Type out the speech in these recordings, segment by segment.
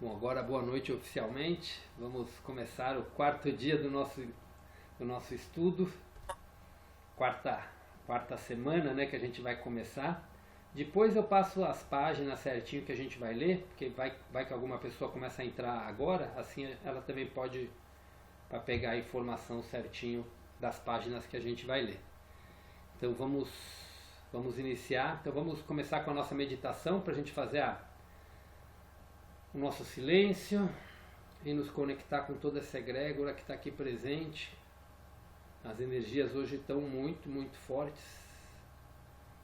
Bom, agora boa noite oficialmente. Vamos começar o quarto dia do nosso estudo. Quarta semana, né, que a gente vai começar. Depois eu passo as páginas certinho que a gente vai ler, porque vai que alguma pessoa começa a entrar agora, assim ela também pode para pegar a informação certinho das páginas que a gente vai ler. Então vamos iniciar. Então vamos começar com a nossa meditação para a gente fazer o nosso silêncio e nos conectar com toda essa egrégora que está aqui presente. As energias hoje estão muito, muito fortes.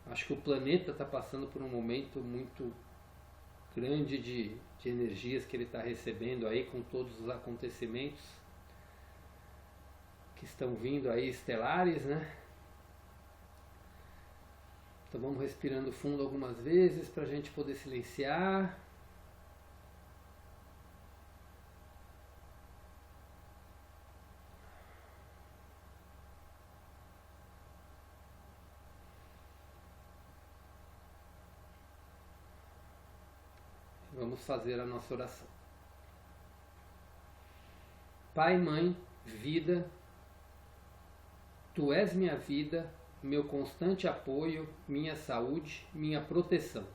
Acho que o planeta está passando por um momento muito grande de energias que ele está recebendo aí, com todos os acontecimentos que estão vindo aí, estelares, né? Então vamos respirando fundo algumas vezes para a gente poder silenciar. Vamos fazer a nossa oração. Pai, Mãe, Vida, Tu és minha vida, meu constante apoio, minha saúde, minha proteção.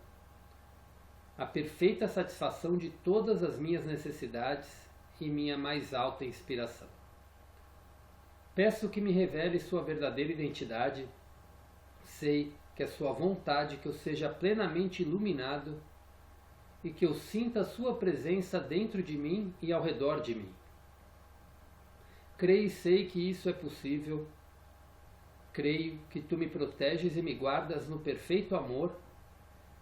A perfeita satisfação de todas as minhas necessidades e minha mais alta inspiração. Peço que me revele sua verdadeira identidade. Sei que é sua vontade que eu seja plenamente iluminado e que eu sinta a sua presença dentro de mim e ao redor de mim. Creio e sei que isso é possível. Creio que tu me proteges e me guardas no perfeito amor.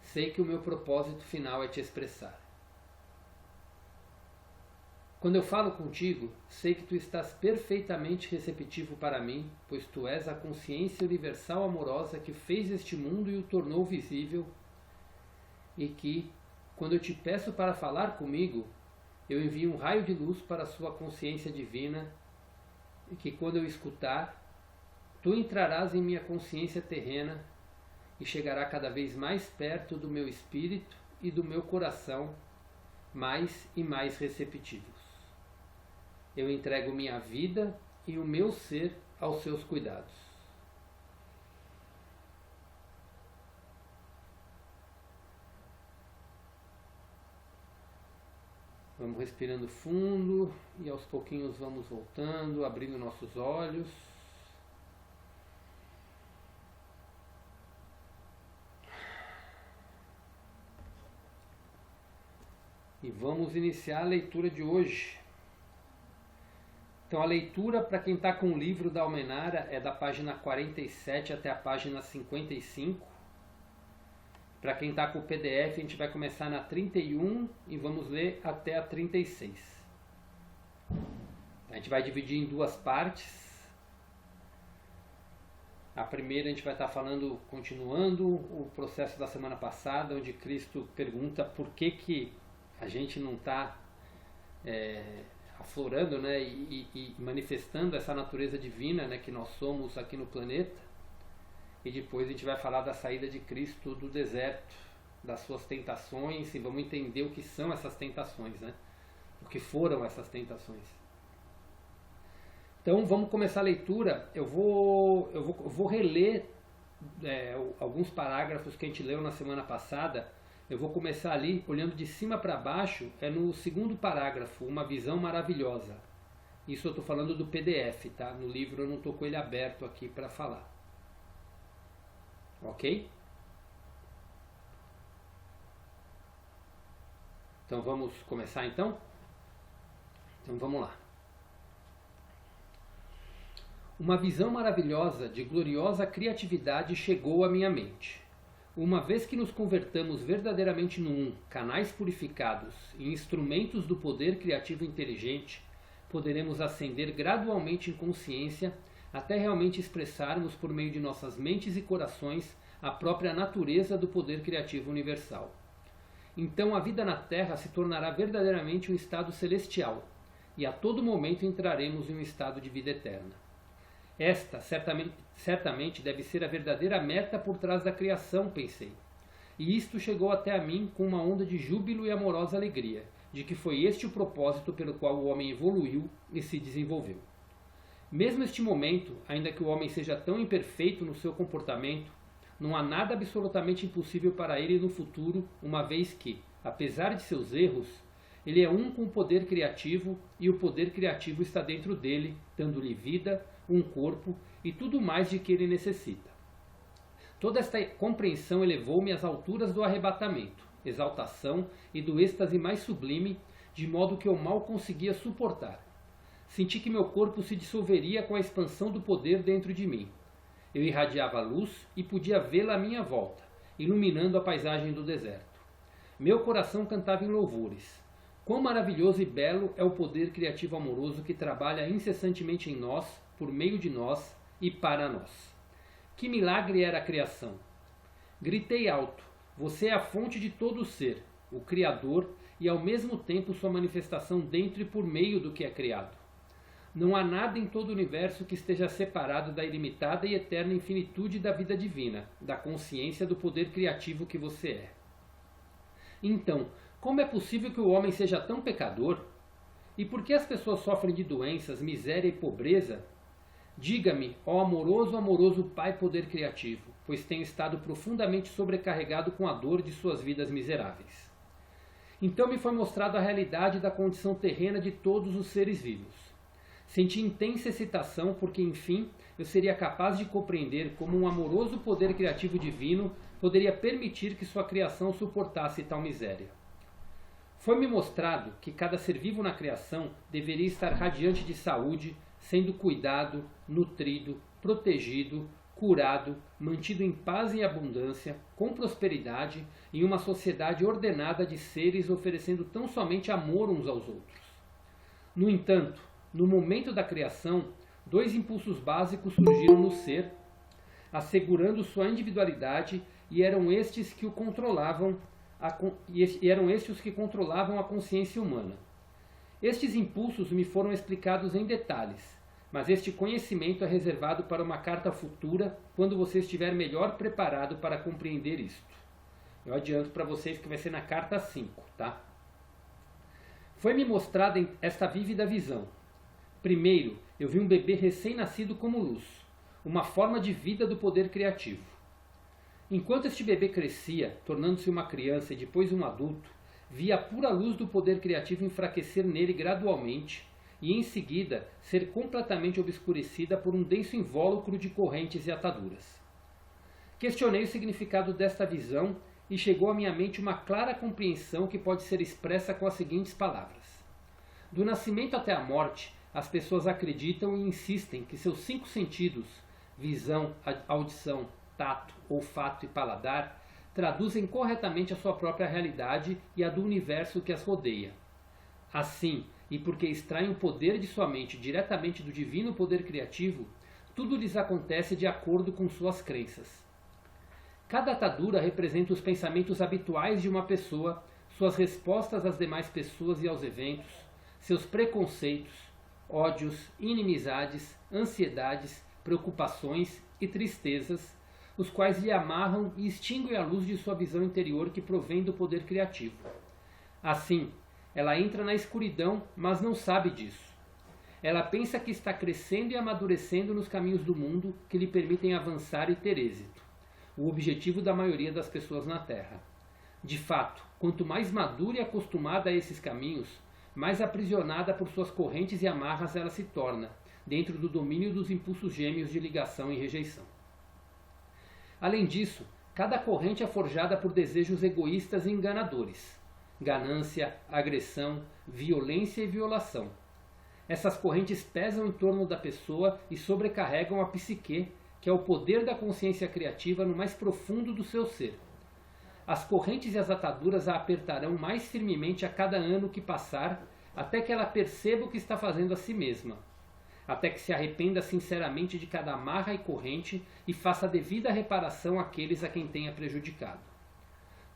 Sei que o meu propósito final é te expressar. Quando eu falo contigo, sei que tu estás perfeitamente receptivo para mim, pois tu és a consciência universal amorosa que fez este mundo e o tornou visível, e que, quando eu te peço para falar comigo, eu envio um raio de luz para a sua consciência divina, e que quando eu escutar, tu entrarás em minha consciência terrena e chegará cada vez mais perto do meu espírito e do meu coração, mais e mais receptivos. Eu entrego minha vida e o meu ser aos seus cuidados. Vamos respirando fundo e aos pouquinhos vamos voltando, abrindo nossos olhos. E vamos iniciar a leitura de hoje. Então a leitura, para quem está com o livro da Almenara, é da página 47 até a página 55. Para quem está com o PDF, a gente vai começar na 31 e vamos ler até a 36. A gente vai dividir em duas partes. A primeira a gente vai estar falando, continuando o processo da semana passada, onde Cristo pergunta por que a gente não está aflorando, né, e manifestando essa natureza divina, né, que nós somos aqui no planeta. E depois a gente vai falar da saída de Cristo do deserto, das suas tentações, e vamos entender o que são essas tentações, né? O que foram essas tentações. Então vamos começar a leitura. Eu vou reler alguns parágrafos que a gente leu na semana passada. Eu vou começar ali, olhando de cima para baixo, é no segundo parágrafo, uma visão maravilhosa. Isso eu estou falando do PDF, tá? No livro eu não estou com ele aberto aqui para falar. Ok? Então vamos começar então? Então vamos lá. Uma visão maravilhosa de gloriosa criatividade chegou à minha mente. Uma vez que nos convertamos verdadeiramente no Um, canais purificados e instrumentos do poder criativo inteligente, poderemos ascender gradualmente em consciência até realmente expressarmos por meio de nossas mentes e corações a própria natureza do poder criativo universal. Então a vida na Terra se tornará verdadeiramente um estado celestial, e a todo momento entraremos em um estado de vida eterna. Esta certamente deve ser a verdadeira meta por trás da criação, pensei. E isto chegou até a mim com uma onda de júbilo e amorosa alegria, de que foi este o propósito pelo qual o homem evoluiu e se desenvolveu. Mesmo neste momento, ainda que o homem seja tão imperfeito no seu comportamento, não há nada absolutamente impossível para ele no futuro, uma vez que, apesar de seus erros, ele é um com o poder criativo e o poder criativo está dentro dele, dando-lhe vida, um corpo e tudo mais de que ele necessita. Toda esta compreensão elevou-me às alturas do arrebatamento, exaltação e do êxtase mais sublime, de modo que eu mal conseguia suportar. Senti que meu corpo se dissolveria com a expansão do poder dentro de mim. Eu irradiava luz e podia vê-la à minha volta, iluminando a paisagem do deserto. Meu coração cantava em louvores. Quão maravilhoso e belo é o poder criativo amoroso que trabalha incessantemente em nós, por meio de nós e para nós. Que milagre era a criação! Gritei alto: você é a fonte de todo o ser, o Criador e ao mesmo tempo sua manifestação dentro e por meio do que é criado. Não há nada em todo o universo que esteja separado da ilimitada e eterna infinitude da vida divina, da consciência do poder criativo que você é. Então, como é possível que o homem seja tão pecador? E por que as pessoas sofrem de doenças, miséria e pobreza? Diga-me, ó amoroso Pai Poder Criativo, pois tenho estado profundamente sobrecarregado com a dor de suas vidas miseráveis. Então me foi mostrada a realidade da condição terrena de todos os seres vivos. Senti intensa excitação porque, enfim, eu seria capaz de compreender como um amoroso poder criativo divino poderia permitir que sua criação suportasse tal miséria. Foi-me mostrado que cada ser vivo na criação deveria estar radiante de saúde, sendo cuidado, nutrido, protegido, curado, mantido em paz e abundância, com prosperidade, em uma sociedade ordenada de seres oferecendo tão somente amor uns aos outros. No entanto, no momento da criação, dois impulsos básicos surgiram no ser, assegurando sua individualidade, e eram estes os que controlavam a consciência humana. Estes impulsos me foram explicados em detalhes, mas este conhecimento é reservado para uma carta futura, quando você estiver melhor preparado para compreender isto. Eu adianto para vocês que vai ser na carta 5, tá? Foi-me mostrada esta vívida visão. Primeiro, eu vi um bebê recém-nascido como luz, uma forma de vida do poder criativo. Enquanto este bebê crescia, tornando-se uma criança e depois um adulto, vi a pura luz do poder criativo enfraquecer nele gradualmente e, em seguida, ser completamente obscurecida por um denso invólucro de correntes e ataduras. Questionei o significado desta visão e chegou à minha mente uma clara compreensão que pode ser expressa com as seguintes palavras. Do nascimento até a morte, as pessoas acreditam e insistem que seus 5 sentidos, visão, audição, tato, olfato e paladar, traduzem corretamente a sua própria realidade e a do universo que as rodeia. Assim, e porque extraem o poder de sua mente diretamente do divino poder criativo, tudo lhes acontece de acordo com suas crenças. Cada atadura representa os pensamentos habituais de uma pessoa, suas respostas às demais pessoas e aos eventos, seus preconceitos, ódios, inimizades, ansiedades, preocupações e tristezas, os quais lhe amarram e extinguem a luz de sua visão interior que provém do poder criativo. Assim, ela entra na escuridão, mas não sabe disso. Ela pensa que está crescendo e amadurecendo nos caminhos do mundo que lhe permitem avançar e ter êxito, o objetivo da maioria das pessoas na Terra. De fato, quanto mais madura e acostumada a esses caminhos, mais aprisionada por suas correntes e amarras ela se torna, dentro do domínio dos impulsos gêmeos de ligação e rejeição. Além disso, cada corrente é forjada por desejos egoístas e enganadores. Ganância, agressão, violência e violação. Essas correntes pesam em torno da pessoa e sobrecarregam a psique, que é o poder da consciência criativa no mais profundo do seu ser. As correntes e as ataduras a apertarão mais firmemente a cada ano que passar, até que ela perceba o que está fazendo a si mesma, até que se arrependa sinceramente de cada amarra e corrente e faça a devida reparação àqueles a quem tenha prejudicado.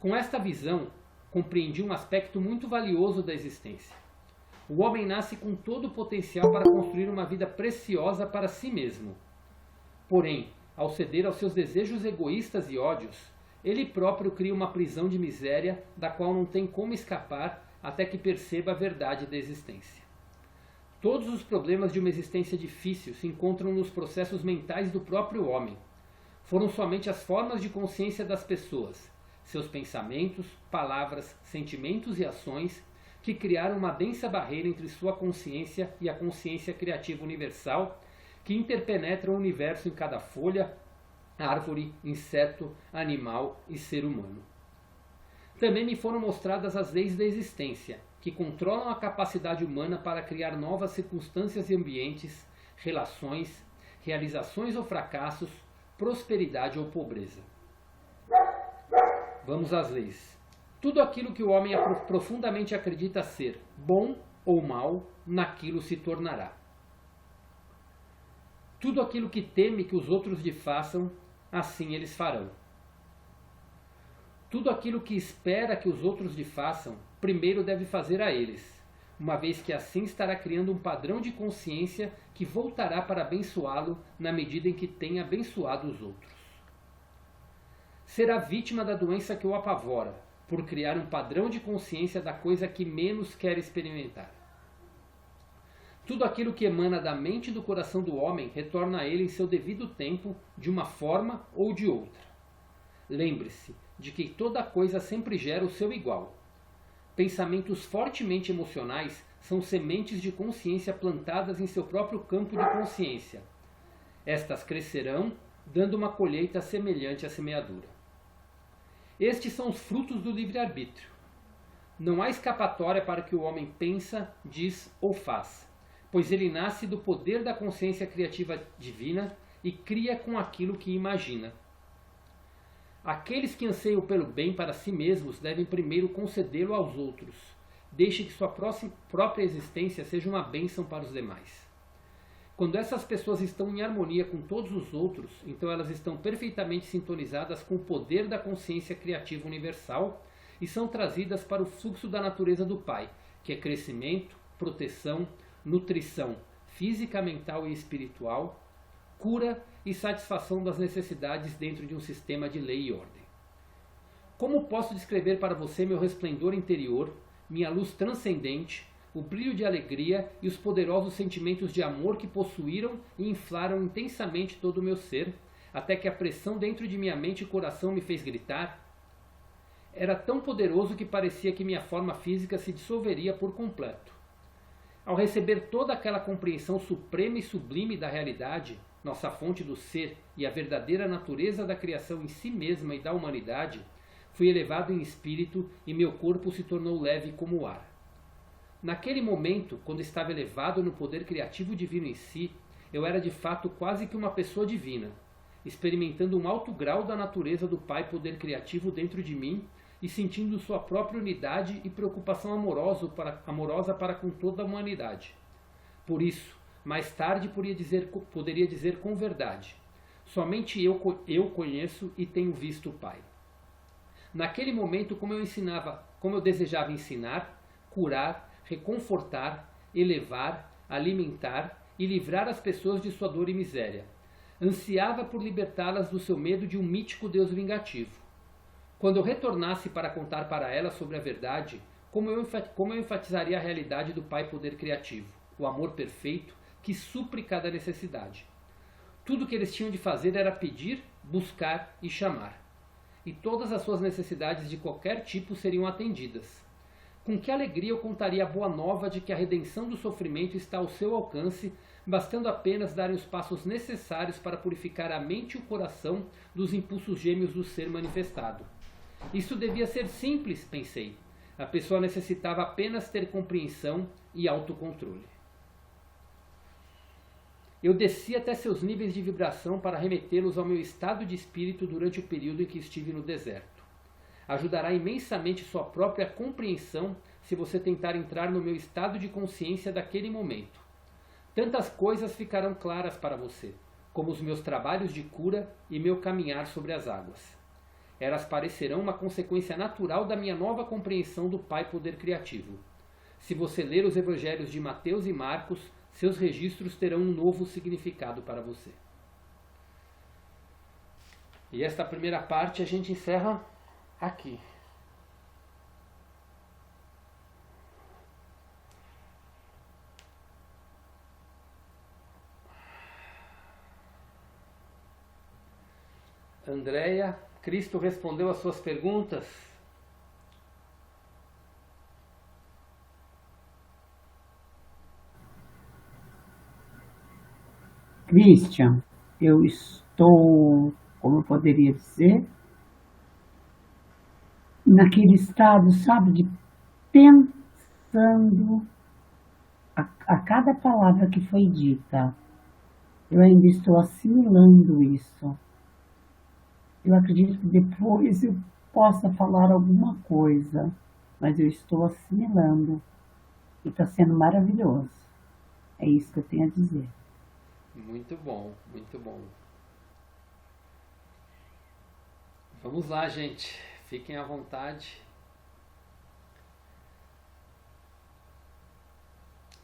Com esta visão, compreendi um aspecto muito valioso da existência. O homem nasce com todo o potencial para construir uma vida preciosa para si mesmo. Porém, ao ceder aos seus desejos egoístas e ódios, ele próprio cria uma prisão de miséria da qual não tem como escapar até que perceba a verdade da existência. Todos os problemas de uma existência difícil se encontram nos processos mentais do próprio homem. Foram somente as formas de consciência das pessoas, seus pensamentos, palavras, sentimentos e ações que criaram uma densa barreira entre sua consciência e a consciência criativa universal que interpenetra o universo em cada folha, árvore, inseto, animal e ser humano. Também me foram mostradas as leis da existência, que controlam a capacidade humana para criar novas circunstâncias e ambientes, relações, realizações ou fracassos, prosperidade ou pobreza. Vamos às leis. Tudo aquilo que o homem profundamente acredita ser bom ou mal, naquilo se tornará. Tudo aquilo que teme que os outros lhe façam, assim eles farão. Tudo aquilo que espera que os outros lhe façam, primeiro deve fazer a eles, uma vez que assim estará criando um padrão de consciência que voltará para abençoá-lo na medida em que tenha abençoado os outros. Será vítima da doença que o apavora, por criar um padrão de consciência da coisa que menos quer experimentar. Tudo aquilo que emana da mente e do coração do homem retorna a ele em seu devido tempo, de uma forma ou de outra. Lembre-se de que toda coisa sempre gera o seu igual. Pensamentos fortemente emocionais são sementes de consciência plantadas em seu próprio campo de consciência. Estas crescerão, dando uma colheita semelhante à semeadura. Estes são os frutos do livre-arbítrio. Não há escapatória para o que o homem pensa, diz ou faz, pois ele nasce do poder da consciência criativa divina e cria com aquilo que imagina. Aqueles que anseiam pelo bem para si mesmos devem primeiro concedê-lo aos outros. Deixe que sua própria existência seja uma bênção para os demais. Quando essas pessoas estão em harmonia com todos os outros, então elas estão perfeitamente sintonizadas com o poder da consciência criativa universal e são trazidas para o fluxo da natureza do Pai, que é crescimento, proteção, nutrição física, mental e espiritual, cura e satisfação das necessidades dentro de um sistema de lei e ordem. Como posso descrever para você meu resplendor interior, minha luz transcendente, o brilho de alegria e os poderosos sentimentos de amor que possuíram e inflaram intensamente todo o meu ser, até que a pressão dentro de minha mente e coração me fez gritar? Era tão poderoso que parecia que minha forma física se dissolveria por completo. Ao receber toda aquela compreensão suprema e sublime da realidade, nossa fonte do ser e a verdadeira natureza da criação em si mesma e da humanidade, fui elevado em espírito e meu corpo se tornou leve como o ar. Naquele momento, quando estava elevado no poder criativo divino em si, eu era de fato quase que uma pessoa divina, experimentando um alto grau da natureza do Pai Poder Criativo dentro de mim e sentindo sua própria unidade e preocupação amorosa para com toda a humanidade. Por isso, mais tarde poderia dizer com verdade, somente eu conheço e tenho visto o Pai. Naquele momento, como eu desejava ensinar, curar, reconfortar, elevar, alimentar e livrar as pessoas de sua dor e miséria. Ansiava por libertá-las do seu medo de um mítico Deus vingativo. Quando eu retornasse para contar para elas sobre a verdade, como eu enfatizaria a realidade do Pai Poder Criativo, o amor perfeito que supre cada necessidade. Tudo o que eles tinham de fazer era pedir, buscar e chamar. E todas as suas necessidades de qualquer tipo seriam atendidas. Com que alegria eu contaria a boa nova de que a redenção do sofrimento está ao seu alcance, bastando apenas darem os passos necessários para purificar a mente e o coração dos impulsos gêmeos do ser manifestado. Isso devia ser simples, pensei. A pessoa necessitava apenas ter compreensão e autocontrole. Eu desci até seus níveis de vibração para remetê-los ao meu estado de espírito durante o período em que estive no deserto. Ajudará imensamente sua própria compreensão se você tentar entrar no meu estado de consciência daquele momento. Tantas coisas ficarão claras para você, como os meus trabalhos de cura e meu caminhar sobre as águas. Elas parecerão uma consequência natural da minha nova compreensão do Pai Poder Criativo. Se você ler os evangelhos de Mateus e Marcos, seus registros terão um novo significado para você. E esta primeira parte a gente encerra aqui. Andréia, Cristo respondeu às suas perguntas? Christian, eu estou, como eu poderia dizer, naquele estado, sabe, de pensando a cada palavra que foi dita. Eu ainda estou assimilando isso. Eu acredito que depois eu possa falar alguma coisa, mas eu estou assimilando e está sendo maravilhoso. É isso que eu tenho a dizer. Muito bom, muito bom. Vamos lá, gente. Fiquem à vontade.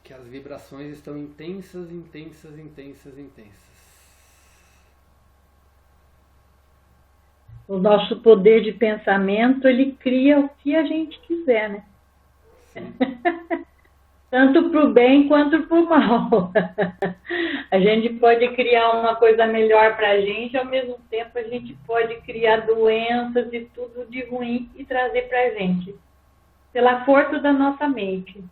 Que as vibrações estão intensas, intensas, intensas, intensas. O nosso poder de pensamento, ele cria o que a gente quiser, né? Sim. Tanto para o bem quanto para o mal. A gente pode criar uma coisa melhor para a gente, ao mesmo tempo a gente pode criar doenças e tudo de ruim e trazer para a gente, pela força da nossa mente.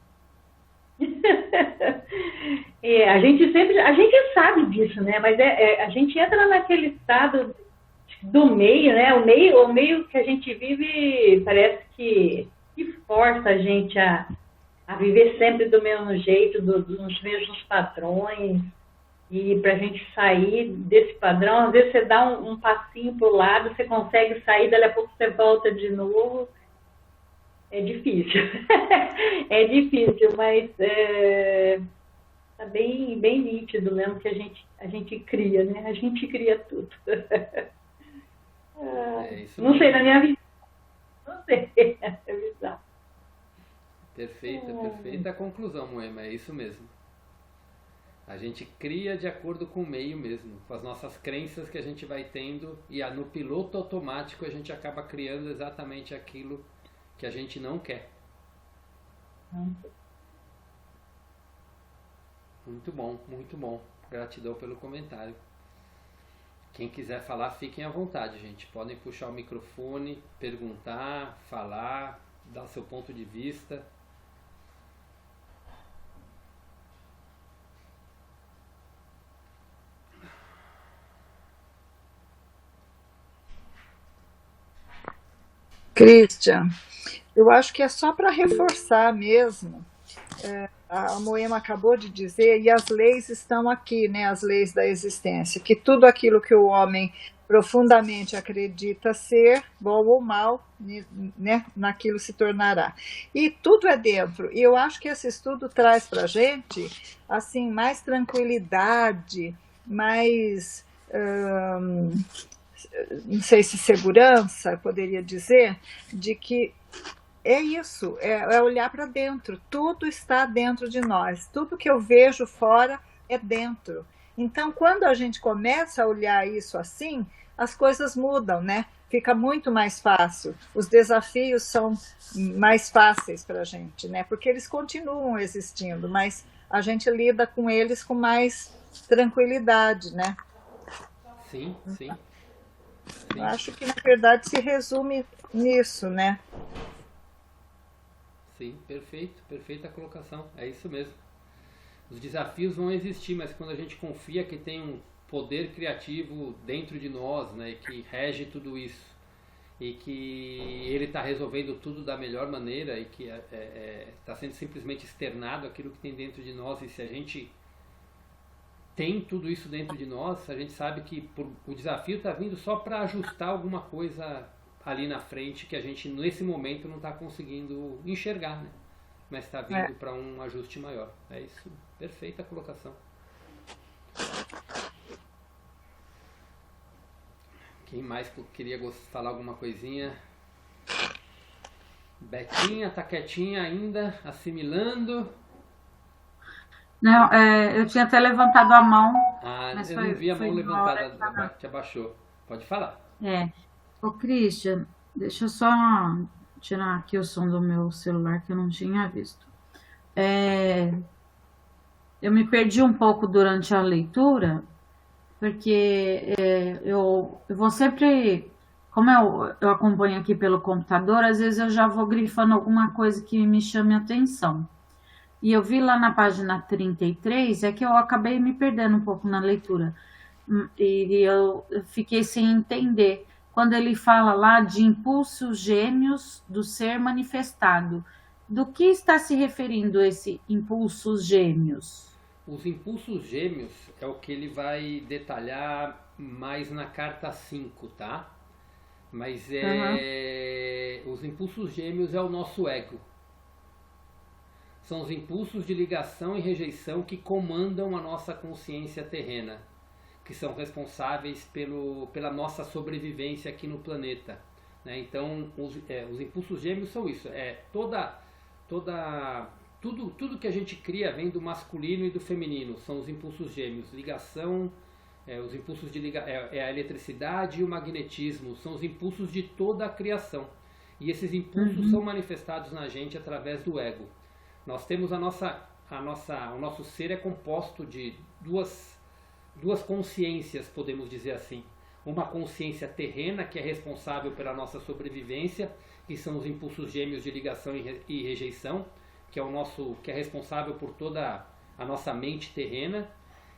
A gente sabe disso, né? Mas a gente entra naquele estado do meio, né? O meio que a gente vive parece que força a gente a viver sempre do mesmo jeito, dos mesmos padrões. E para a gente sair desse padrão, às vezes você dá um passinho para o lado, você consegue sair, dali a pouco você volta de novo. É difícil. É difícil, mas tá bem, bem nítido mesmo que a gente cria, né? A gente cria tudo. Não sei, na minha visão. Não sei, na minha visão. Perfeita a conclusão, Moema, é isso mesmo. A gente cria de acordo com o meio mesmo, com as nossas crenças que a gente vai tendo, e no piloto automático a gente acaba criando exatamente aquilo que a gente não quer. Muito bom, muito bom. Gratidão pelo comentário. Quem quiser falar, fiquem à vontade, gente. Podem puxar o microfone, perguntar, falar, dar seu ponto de vista. Christian, eu acho que é só para reforçar mesmo. A Moema acabou de dizer, e as leis estão aqui, né, as leis da existência, que tudo aquilo que o homem profundamente acredita ser, bom ou mal, né, naquilo se tornará. E tudo é dentro. E eu acho que esse estudo traz para a gente assim, mais tranquilidade, mais... não sei se segurança, poderia dizer, de que é isso, é olhar para dentro, tudo está dentro de nós, tudo que eu vejo fora é dentro. Então, quando a gente começa a olhar isso assim, as coisas mudam, né? Fica muito mais fácil, os desafios são mais fáceis para a gente, né? Porque eles continuam existindo, mas a gente lida com eles com mais tranquilidade, né? Sim. Eu acho que, na verdade, se resume nisso, né? Sim, perfeita colocação. É isso mesmo. Os desafios vão existir, mas quando a gente confia que tem um poder criativo dentro de nós, né, que rege tudo isso, e que ele está resolvendo tudo da melhor maneira, e que está sendo simplesmente externado aquilo que tem dentro de nós, e se a gente tem tudo isso dentro de nós, a gente sabe que o desafio está vindo só para ajustar alguma coisa ali na frente que a gente nesse momento não está conseguindo enxergar, né? Mas está vindo para um ajuste maior. É isso, perfeita colocação. Quem mais queria falar alguma coisinha? Betinha, tá quietinha ainda, assimilando? Não, eu tinha até levantado a mão. Eu não vi a mão levantada, te abaixou. Pode falar. Ô Christian, deixa eu só tirar aqui o som do meu celular que eu não tinha visto. Eu me perdi um pouco durante a leitura, porque eu vou sempre, como eu acompanho aqui pelo computador, às vezes eu já vou grifando alguma coisa que me chame a atenção. E eu vi lá na página 33, é que eu acabei me perdendo um pouco na leitura. E eu fiquei sem entender. Quando ele fala lá de impulsos gêmeos do ser manifestado, do que está se referindo esse impulsos gêmeos? Os impulsos gêmeos é o que ele vai detalhar mais na carta 5, tá? Mas os impulsos gêmeos é o nosso ego. São os impulsos de ligação e rejeição que comandam a nossa consciência terrena, que são responsáveis pela nossa sobrevivência aqui no planeta, né? Então, os impulsos gêmeos são isso. Tudo que a gente cria vem do masculino e do feminino. São os impulsos gêmeos. Ligação, os impulsos a eletricidade e o magnetismo. São os impulsos de toda a criação. E esses impulsos são manifestados na gente através do ego. Nós temos o nosso ser é composto de duas consciências, podemos dizer assim. Uma consciência terrena, que é responsável pela nossa sobrevivência, que são os impulsos gêmeos de ligação e rejeição, que é responsável por toda a nossa mente terrena,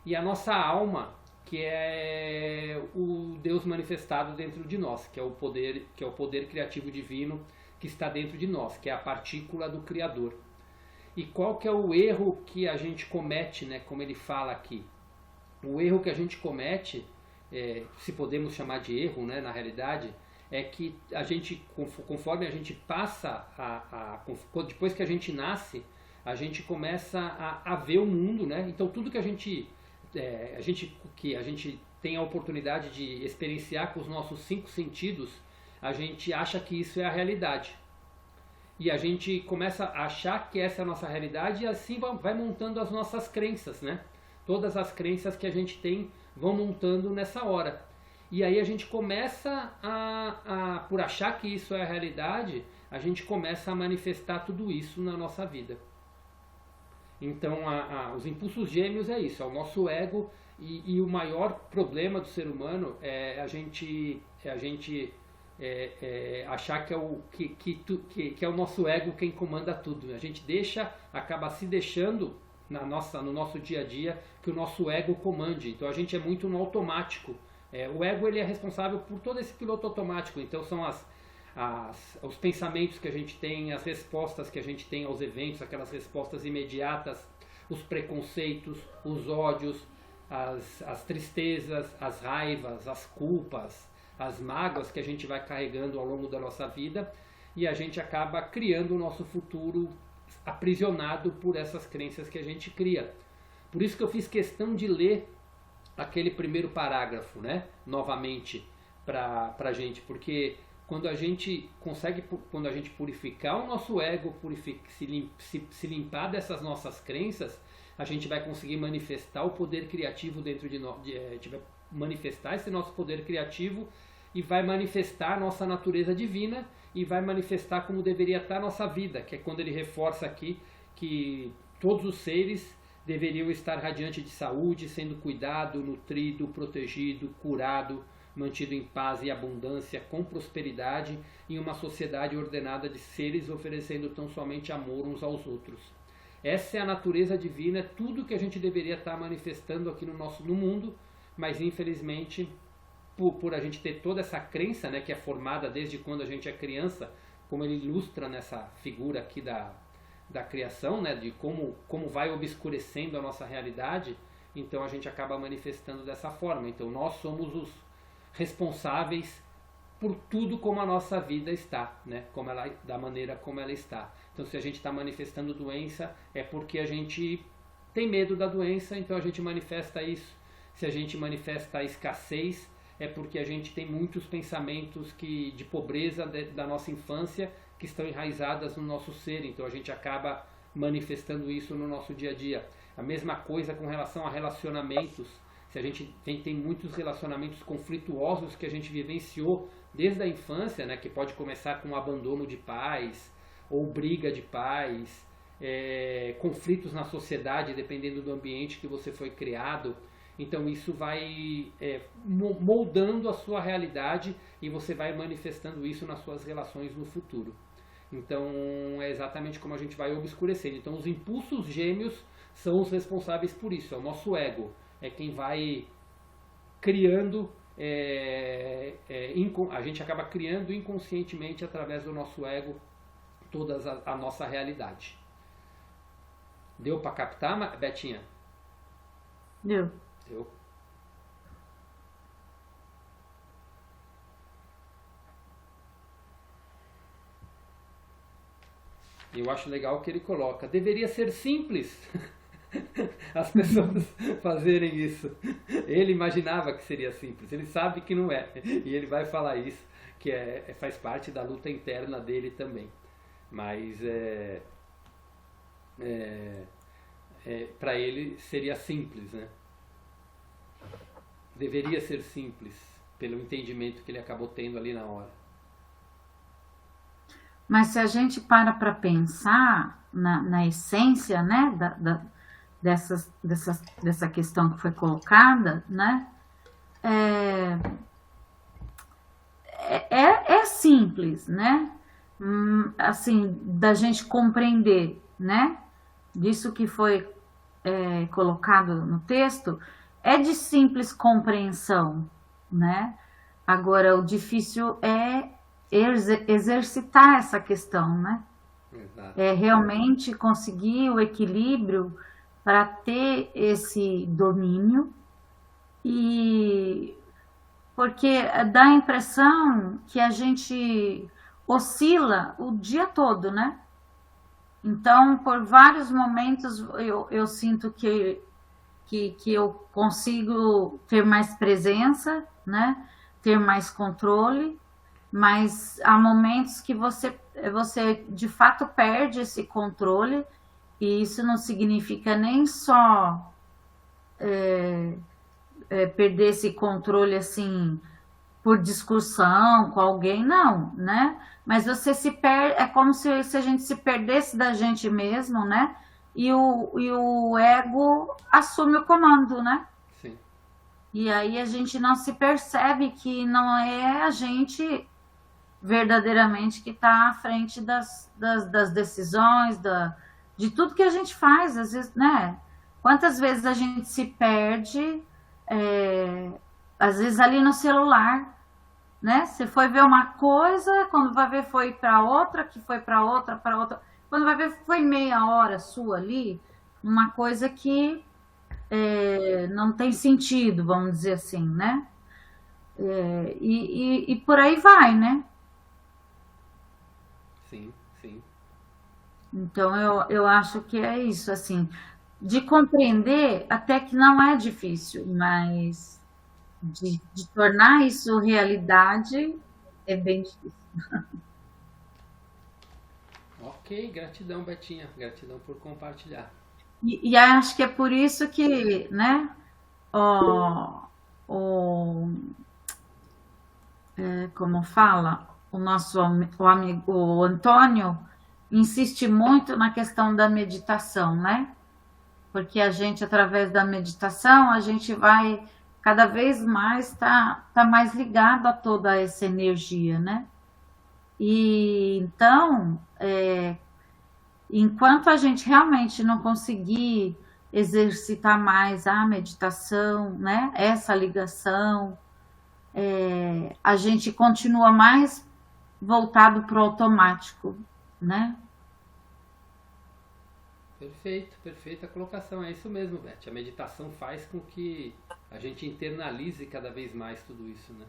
e a nossa alma, que é o Deus manifestado dentro de nós, que é o poder criativo divino que está dentro de nós, que é a partícula do Criador. E qual que é o erro que a gente comete, né, como ele fala aqui? O erro que a gente comete, se podemos chamar de erro, né, na realidade, é que a gente, conforme a gente passa, depois que a gente nasce, a gente começa a ver o mundo, né? Então tudo que a gente tem a oportunidade de experienciar com os nossos 5 sentidos, a gente acha que isso é a realidade. E a gente começa a achar que essa é a nossa realidade e assim vai montando as nossas crenças, né? Todas as crenças que a gente tem vão montando nessa hora. E aí a gente começa por achar que isso é a realidade, a gente começa a manifestar tudo isso na nossa vida. Então os impulsos gêmeos é isso, é o nosso ego e o maior problema do ser humano é a gente achar que é o nosso ego quem comanda tudo. A gente acaba se deixando no nosso dia a dia que o nosso ego comande. Então a gente é muito no automático. O ego ele é responsável por todo esse piloto automático. Então são os pensamentos que a gente tem, as respostas que a gente tem aos eventos, aquelas respostas imediatas, os preconceitos, os ódios, as tristezas, as raivas, as culpas, as mágoas que a gente vai carregando ao longo da nossa vida, e a gente acaba criando o nosso futuro aprisionado por essas crenças que a gente cria. Por isso que eu fiz questão de ler aquele primeiro parágrafo, né, novamente para a gente, porque quando a gente purificar o nosso ego, se limpar dessas nossas crenças, a gente vai conseguir manifestar o poder criativo dentro de nós, a gente vai manifestar esse nosso poder criativo e vai manifestar a nossa natureza divina e vai manifestar como deveria estar a nossa vida, que é quando ele reforça aqui que todos os seres deveriam estar radiantes de saúde, sendo cuidado, nutrido, protegido, curado, mantido em paz e abundância, com prosperidade, em uma sociedade ordenada de seres oferecendo tão somente amor uns aos outros. Essa é a natureza divina, é tudo que a gente deveria estar manifestando aqui no mundo, mas infelizmente, por a gente ter toda essa crença, né, que é formada desde quando a gente é criança, como ele ilustra nessa figura aqui da criação, né, de como vai obscurecendo a nossa realidade, então a gente acaba manifestando dessa forma. Então nós somos os responsáveis por tudo como a nossa vida está, né, da maneira como ela está. Então se a gente está manifestando doença, é porque a gente tem medo da doença, então a gente manifesta isso. Se a gente manifesta a escassez, é porque a gente tem muitos pensamentos de pobreza da nossa infância que estão enraizadas no nosso ser, então a gente acaba manifestando isso no nosso dia a dia. A mesma coisa com relação a relacionamentos. Se a gente tem muitos relacionamentos conflituosos que a gente vivenciou desde a infância, né, que pode começar com o abandono de pais, ou briga de pais, conflitos na sociedade, dependendo do ambiente que você foi criado. Então isso vai moldando a sua realidade e você vai manifestando isso nas suas relações no futuro. Então é exatamente como a gente vai obscurecendo. Então os impulsos gêmeos são os responsáveis por isso. É o nosso ego. É quem vai criando, a gente acaba criando inconscientemente através do nosso ego toda a nossa realidade. Deu para captar, Betinha? Deu. Deu. Eu acho legal que ele coloca. Deveria ser simples as pessoas fazerem isso. Ele imaginava que seria simples. Ele sabe que não é. E ele vai falar isso, que faz parte da luta interna dele também. Mas para ele seria simples, né? Deveria ser simples, pelo entendimento que ele acabou tendo ali na hora. Mas se a gente para pensar na essência, né, dessa questão que foi colocada, né, é simples, né, assim, da gente compreender, né, disso que foi colocado no texto, é de simples compreensão, né, agora o difícil é exercitar essa questão, né? Exato. É realmente conseguir o equilíbrio para ter esse domínio, e porque dá a impressão que a gente oscila o dia todo, né? Então, por vários momentos eu sinto que eu consigo ter mais presença, né? Ter mais controle, mas há momentos que você de fato perde esse controle, e isso não significa nem só perder esse controle assim por discussão com alguém, não, né? Mas você se perde, é como se a gente se perdesse da gente mesmo, né? E o ego assume o comando, né? Sim. E aí a gente não se percebe que não é a gente verdadeiramente que está à frente das decisões, de tudo que a gente faz, às vezes, né? Quantas vezes a gente se perde, às vezes ali no celular, né? Você foi ver uma coisa, quando vai ver foi para outra, que foi para outra, quando vai ver foi meia hora sua ali, uma coisa que não tem sentido, vamos dizer assim, né? E por aí vai, né? Sim, sim. Então eu acho que é isso, assim, de compreender até que não é difícil, mas de tornar isso realidade é bem difícil. Ok, gratidão, Betinha. Gratidão por compartilhar. E acho que é por isso que, né, como fala, o nosso amigo o Antônio insiste muito na questão da meditação, né? Porque a gente, através da meditação, a gente vai cada vez mais tá mais ligado a toda essa energia, né? E então, enquanto a gente realmente não conseguir exercitar mais a meditação, né? Essa ligação, a gente continua mais voltado para o automático, né? Perfeito, perfeita colocação. É isso mesmo, Beth. A meditação faz com que a gente internalize cada vez mais tudo isso, né?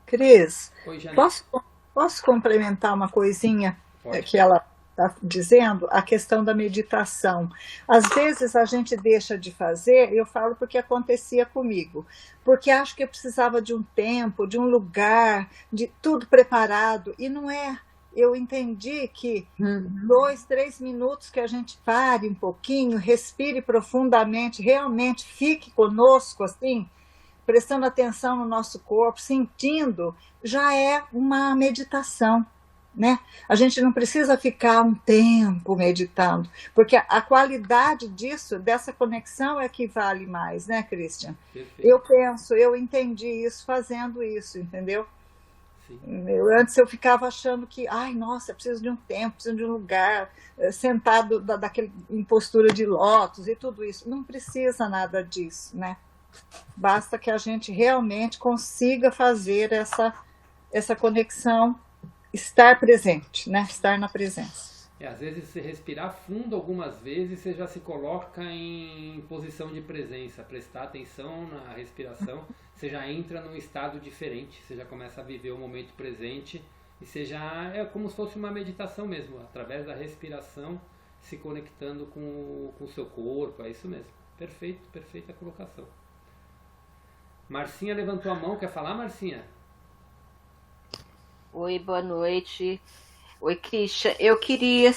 Cris, Oi, Janete. posso complementar uma coisinha Pode. que ela está dizendo? A questão da meditação. Às vezes a gente deixa de fazer, eu falo porque acontecia comigo, porque acho que eu precisava de um tempo, de um lugar, de tudo preparado, e não é. Eu entendi que 2, 3 minutos que a gente pare um pouquinho, respire profundamente, realmente fique conosco, assim, prestando atenção no nosso corpo, sentindo, já é uma meditação. né? A gente não precisa ficar um tempo meditando, porque a qualidade disso, dessa conexão é que vale mais, né, Christian? Perfeito. Eu entendi isso fazendo isso, entendeu? Sim. Antes eu ficava achando que, ai, nossa, preciso de um tempo, preciso de um lugar, sentado em postura de lótus e tudo isso. Não precisa nada disso, né? Basta que a gente realmente consiga fazer essa conexão, estar presente, né? Estar na presença. Às vezes você respirar fundo algumas vezes, você já se coloca em posição de presença, prestar atenção na respiração, você já entra num estado diferente, você já começa a viver o momento presente e você já é como se fosse uma meditação mesmo, através da respiração, se conectando com o seu corpo, é isso mesmo. Perfeito, perfeita colocação. Marcinha levantou a mão, quer falar, Marcinha? Oi, boa noite. Oi, Christian. Eu queria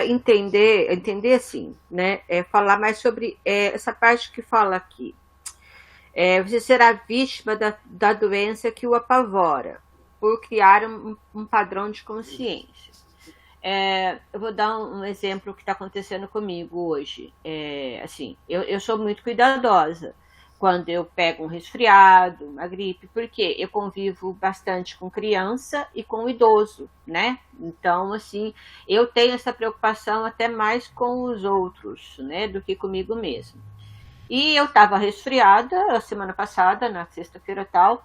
entender assim, né? Falar mais sobre essa parte que fala aqui. Você será vítima da doença que o apavora, por criar um padrão de consciência. Eu vou dar um exemplo que está acontecendo comigo hoje. Assim, eu sou muito cuidadosa quando eu pego um resfriado, uma gripe, porque eu convivo bastante com criança e com idoso, né? Então, assim, eu tenho essa preocupação até mais com os outros, né, do que comigo mesmo. E eu estava resfriada a semana passada, na sexta-feira tal,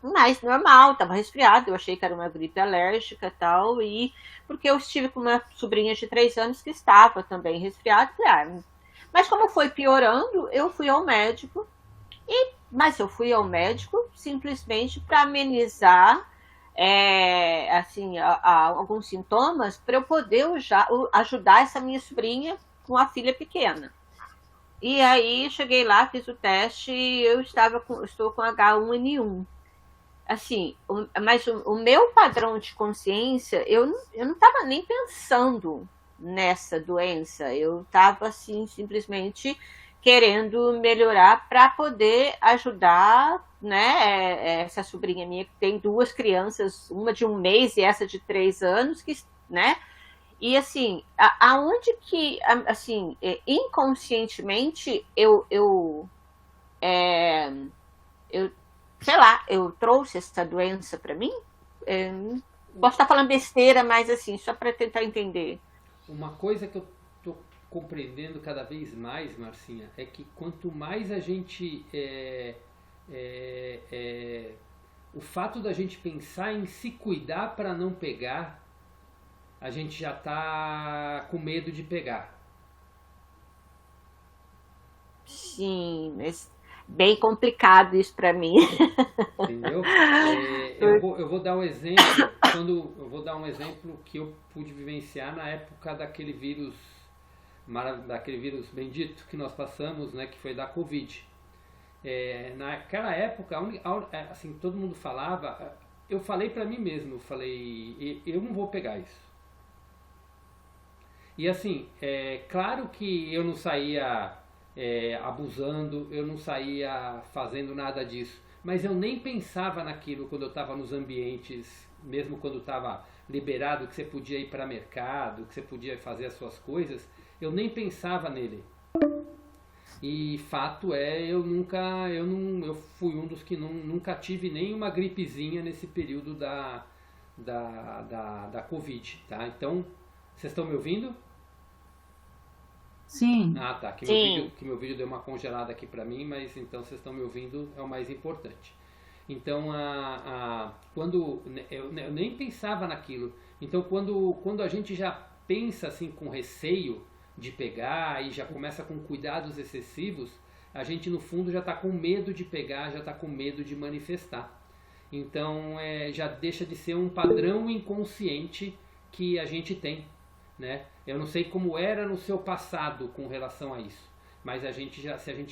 mas normal, estava resfriada, eu achei que era uma gripe alérgica e tal, e porque eu estive com uma sobrinha de 3 anos que estava também resfriada, mas como foi piorando, eu fui ao médico, mas eu fui ao médico simplesmente para amenizar assim, alguns sintomas, para eu poder ajudar essa minha sobrinha com a filha pequena. E aí cheguei lá, fiz o teste e estou com H1N1. Assim, mas o meu padrão de consciência, eu não estava nem pensando nessa doença, eu estava assim simplesmente querendo melhorar para poder ajudar, né, essa sobrinha minha que tem 2 crianças, uma de 1 mês e essa de 3 anos, né, e assim, aonde que, assim, inconscientemente eu sei lá, eu trouxe essa doença para mim, posso estar falando besteira, mas assim, só para tentar entender. Uma coisa que eu estou compreendendo cada vez mais, Marcinha, é que quanto mais a gente... o fato da gente pensar em se cuidar para não pegar, a gente já está com medo de pegar. Sim, mas bem complicado isso para mim. Entendeu? Eu vou dar um exemplo, eu vou dar um exemplo que eu pude vivenciar na época daquele vírus bendito que nós passamos, né, que foi da Covid. Naquela época, assim, todo mundo falava, eu falei para mim mesmo, eu falei, eu não vou pegar isso. E assim, claro que eu não saía abusando, eu não saía fazendo nada disso, mas eu nem pensava naquilo quando eu estava nos ambientes, mesmo quando estava liberado, que você podia ir para mercado, que você podia fazer as suas coisas, eu nem pensava nele. E fato eu fui um dos que nunca tive nenhuma gripezinha nesse período da Covid, tá? Então, vocês estão me ouvindo? Sim. Ah, tá. Que meu vídeo deu uma congelada aqui pra mim, mas então vocês estão me ouvindo, é o mais importante. Então, quando eu nem pensava naquilo. Então, quando a gente já pensa assim com receio de pegar e já começa com cuidados excessivos, a gente no fundo já está com medo de pegar, já está com medo de manifestar. Então, já deixa de ser um padrão inconsciente que a gente tem, né? Eu não sei como era no seu passado com relação a isso, mas se a gente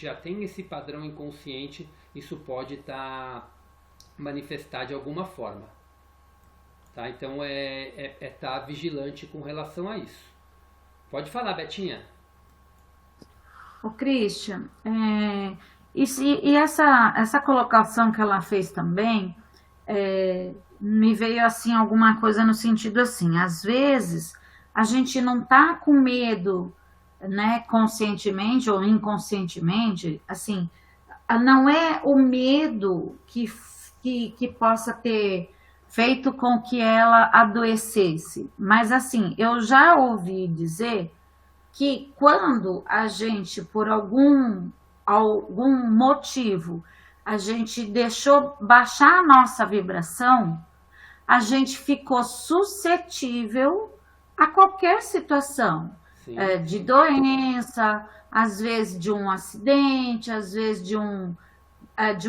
já tem esse padrão inconsciente, isso pode estar manifestar de alguma forma, tá? Então estar vigilante com relação a isso. Pode falar, Betinha. O Christian, e essa colocação que ela fez também, me veio assim alguma coisa no sentido assim, às vezes a gente não tá com medo, né, conscientemente ou inconscientemente, assim, não é o medo que possa ter feito com que ela adoecesse, mas assim, eu já ouvi dizer que quando a gente, por algum motivo, a gente deixou baixar a nossa vibração, a gente ficou suscetível a qualquer situação, Sim, de sim. doença, às vezes de um acidente, às vezes de um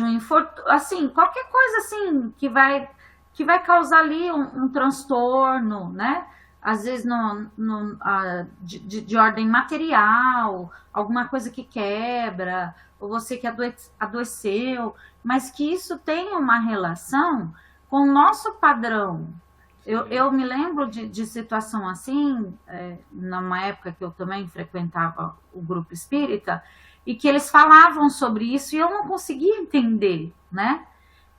infortúnio, assim, qualquer coisa assim que vai causar ali um transtorno, né? Às vezes de ordem material, alguma coisa que quebra, ou você que adoeceu, mas que isso tem uma relação com o nosso padrão. Sim. Eu me lembro de situação assim, numa época que eu também frequentava o grupo espírita, e que eles falavam sobre isso e eu não conseguia entender, né?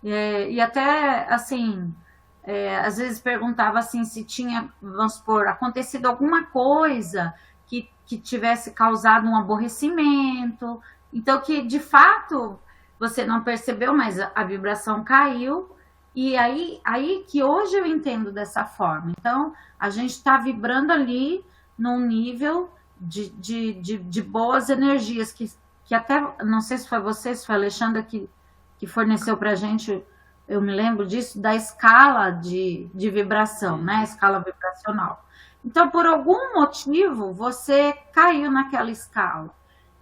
E até, assim, às vezes perguntava assim se tinha, vamos supor, acontecido alguma coisa que tivesse causado um aborrecimento. Então, que de fato você não percebeu, mas a vibração caiu. E aí que hoje eu entendo dessa forma. Então, a gente está vibrando ali num nível de boas energias, que até, não sei se foi você, se foi a Alexandra que forneceu para a gente, eu me lembro disso, da escala de vibração, né? A escala vibracional. Então, por algum motivo, você caiu naquela escala.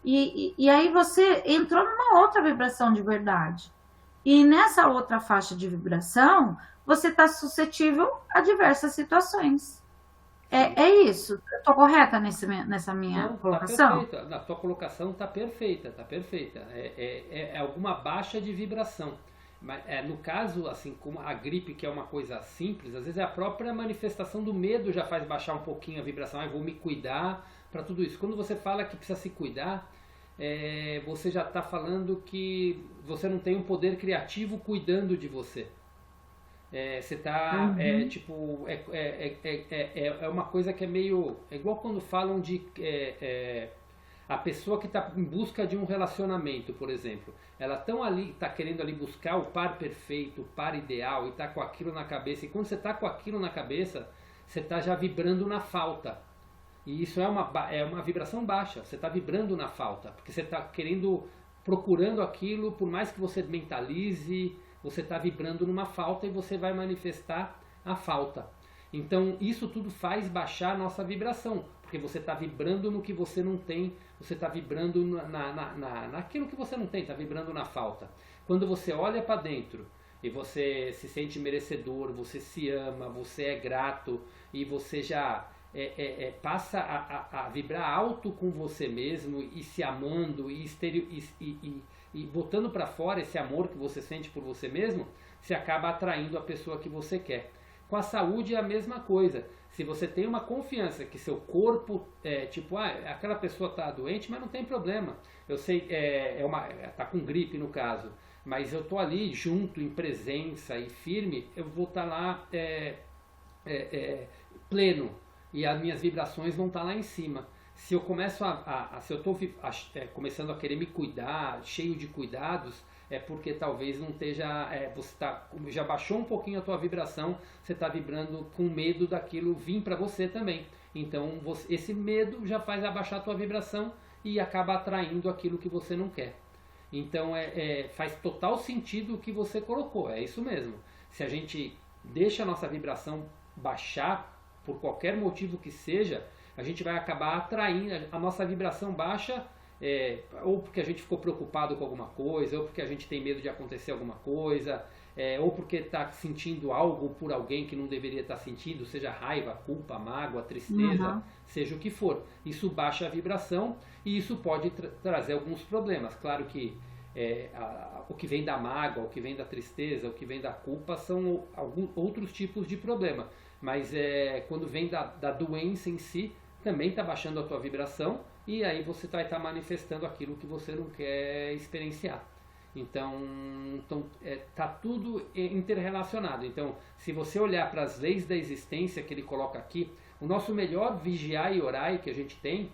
E aí você entrou numa outra vibração de verdade. E nessa outra faixa de vibração, você está suscetível a diversas situações. É isso. Estou correta nessa minha Não, tá colocação? perfeita. Na tua colocação tá perfeita, tá perfeita. É alguma baixa de vibração. Mas no caso, assim, como a gripe, que é uma coisa simples, às vezes é a própria manifestação do medo já faz baixar um pouquinho a vibração. Eu vou me cuidar para tudo isso. Quando você fala que precisa se cuidar, você já está falando que você não tem um poder criativo cuidando de você. Você tá, tipo, é uma coisa que é meio, é igual quando falam de a pessoa que está em busca de um relacionamento, por exemplo. Ela está querendo ali buscar o par perfeito, o par ideal, e está com aquilo na cabeça. E quando você está com aquilo na cabeça, você está já vibrando na falta. E isso é uma vibração baixa. Você está vibrando na falta, porque você está procurando aquilo, por mais que você mentalize, você está vibrando numa falta e você vai manifestar a falta. Então isso tudo faz baixar a nossa vibração, porque você está vibrando no que você não tem, você está vibrando naquilo que você não tem, está vibrando na falta. Quando você olha para dentro e você se sente merecedor, você se ama, você é grato e você já passa a vibrar alto com você mesmo e se amando e botando para fora esse amor que você sente por você mesmo, você acaba atraindo a pessoa que você quer. Com a saúde é a mesma coisa. Se você tem uma confiança que seu corpo aquela pessoa está doente, mas não tem problema. Eu sei, tá com gripe no caso, mas eu tô ali junto, em presença e firme, eu vou estar lá pleno e as minhas vibrações vão estar lá em cima. Se eu começo se eu estou começando a querer me cuidar, cheio de cuidados, é porque talvez não esteja, já baixou um pouquinho a tua vibração, você está vibrando com medo daquilo vir para você também. Então esse medo já faz abaixar a tua vibração e acaba atraindo aquilo que você não quer. Então faz total sentido o que você colocou, é isso mesmo. Se a gente deixa a nossa vibração baixar, por qualquer motivo que seja, a gente vai acabar atraindo a nossa vibração baixa, ou porque a gente ficou preocupado com alguma coisa, ou porque a gente tem medo de acontecer alguma coisa, ou porque está sentindo algo por alguém que não deveria estar sentindo, seja raiva, culpa, mágoa, tristeza, seja o que for. Isso baixa a vibração e isso pode trazer alguns problemas. Claro que o que vem da mágoa, o que vem da tristeza, o que vem da culpa são outros tipos de problema. Mas quando vem da doença em si, também está baixando a tua vibração e aí você vai estar manifestando aquilo que você não quer experienciar. Então tá tudo interrelacionado. Então, se você olhar para as leis da existência que ele coloca aqui, o nosso melhor vigiar e orar que a gente tem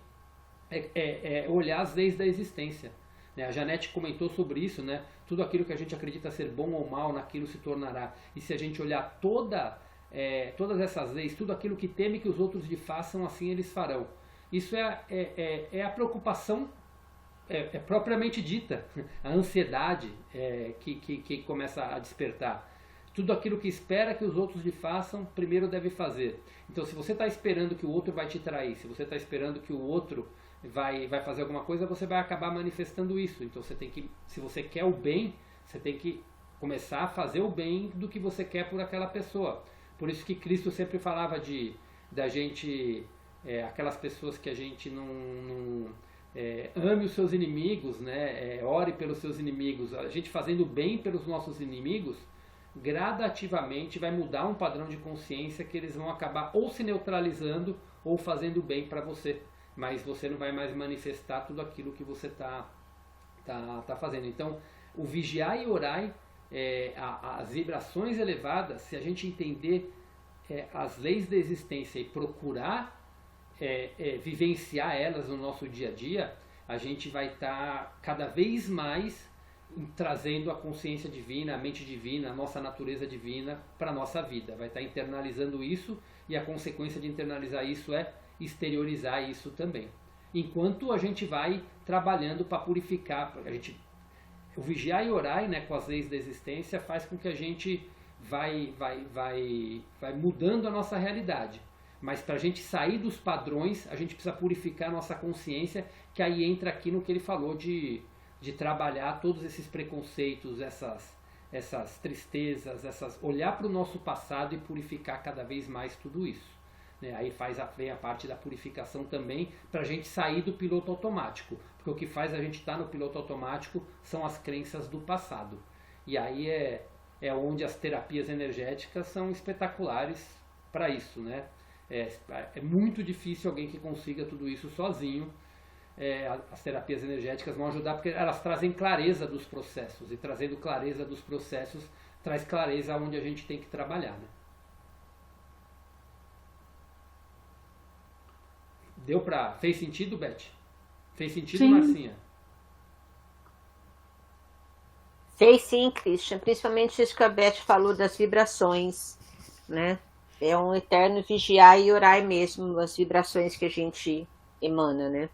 é olhar as leis da existência. Né? A Janete comentou sobre isso, né? Tudo aquilo que a gente acredita ser bom ou mal, naquilo se tornará. E se a gente olhar todas essas leis, tudo aquilo que teme que os outros lhe façam, assim eles farão. Isso é a preocupação propriamente dita, a ansiedade que começa a despertar. Tudo aquilo que espera que os outros lhe façam, primeiro deve fazer. Então, se você está esperando que o outro vai te trair, se você está esperando que o outro vai fazer alguma coisa, você vai acabar manifestando isso. Então, se você quer o bem, você tem que começar a fazer o bem do que você quer por aquela pessoa. Por isso que Cristo sempre falava da gente, aquelas pessoas que a gente não ame os seus inimigos, né? Ore pelos seus inimigos. A gente fazendo bem pelos nossos inimigos, gradativamente vai mudar um padrão de consciência que eles vão acabar ou se neutralizando ou fazendo bem para você. Mas você não vai mais manifestar tudo aquilo que você tá fazendo. Então, o vigiar e orar, as vibrações elevadas, se a gente entender as leis da existência e procurar vivenciar elas no nosso dia a dia, a gente vai estar cada vez mais trazendo a consciência divina, a mente divina, a nossa natureza divina para a nossa vida. Vai estar internalizando isso, e a consequência de internalizar isso é exteriorizar isso também. Enquanto a gente vai trabalhando para purificar, o vigiar e orar, né, com as leis da existência faz com que a gente vai mudando a nossa realidade. Mas para a gente sair dos padrões, a gente precisa purificar a nossa consciência, que aí entra aqui no que ele falou de trabalhar todos esses preconceitos, essas tristezas, olhar para o nosso passado e purificar cada vez mais tudo isso. Né? Aí vem a parte da purificação também, para a gente sair do piloto automático. Porque o que faz a gente estar no piloto automático são as crenças do passado. E aí é onde as terapias energéticas são espetaculares para isso, né? É muito difícil alguém que consiga tudo isso sozinho. As terapias energéticas vão ajudar porque elas trazem clareza dos processos, e trazendo clareza dos processos traz clareza onde a gente tem que trabalhar, né? Fez sentido, Beth? Fez sentido, Sim. Marcinha? Fez sim, Christian, principalmente isso que a Beth falou das vibrações, né? É um eterno vigiar e orar mesmo as vibrações que a gente emana, né?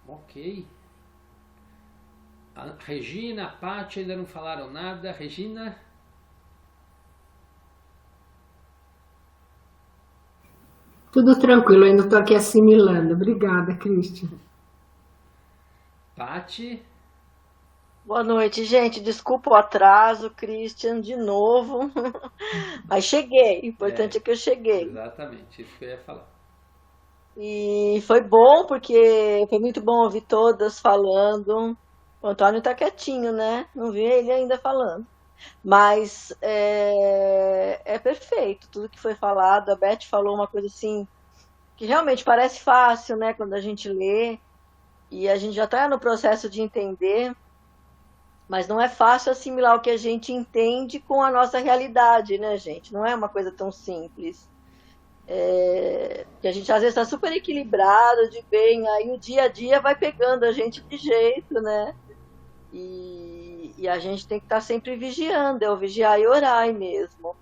Ok. A Regina, a Paty ainda não falaram nada. Regina? Tudo tranquilo, ainda estou aqui assimilando. Obrigada, Christian. Paty? Boa noite, gente. Desculpa o atraso, Christian, de novo. Mas cheguei. O importante é que eu cheguei. Exatamente, isso que eu ia falar. E foi bom, porque foi muito bom ouvir todas falando. O Antônio tá quietinho, né? Não vi ele ainda falando. Mas é perfeito tudo que foi falado. A Beth falou uma coisa assim, que realmente parece fácil, né? Quando a gente lê. E a gente já está no processo de entender. Mas não é fácil assimilar o que a gente entende com a nossa realidade, né, gente? Não é uma coisa tão simples. Que a gente às vezes está super equilibrado, de bem, aí o dia a dia vai pegando a gente de jeito, né? E a gente tem que estar sempre vigiando, o vigiar e orar mesmo.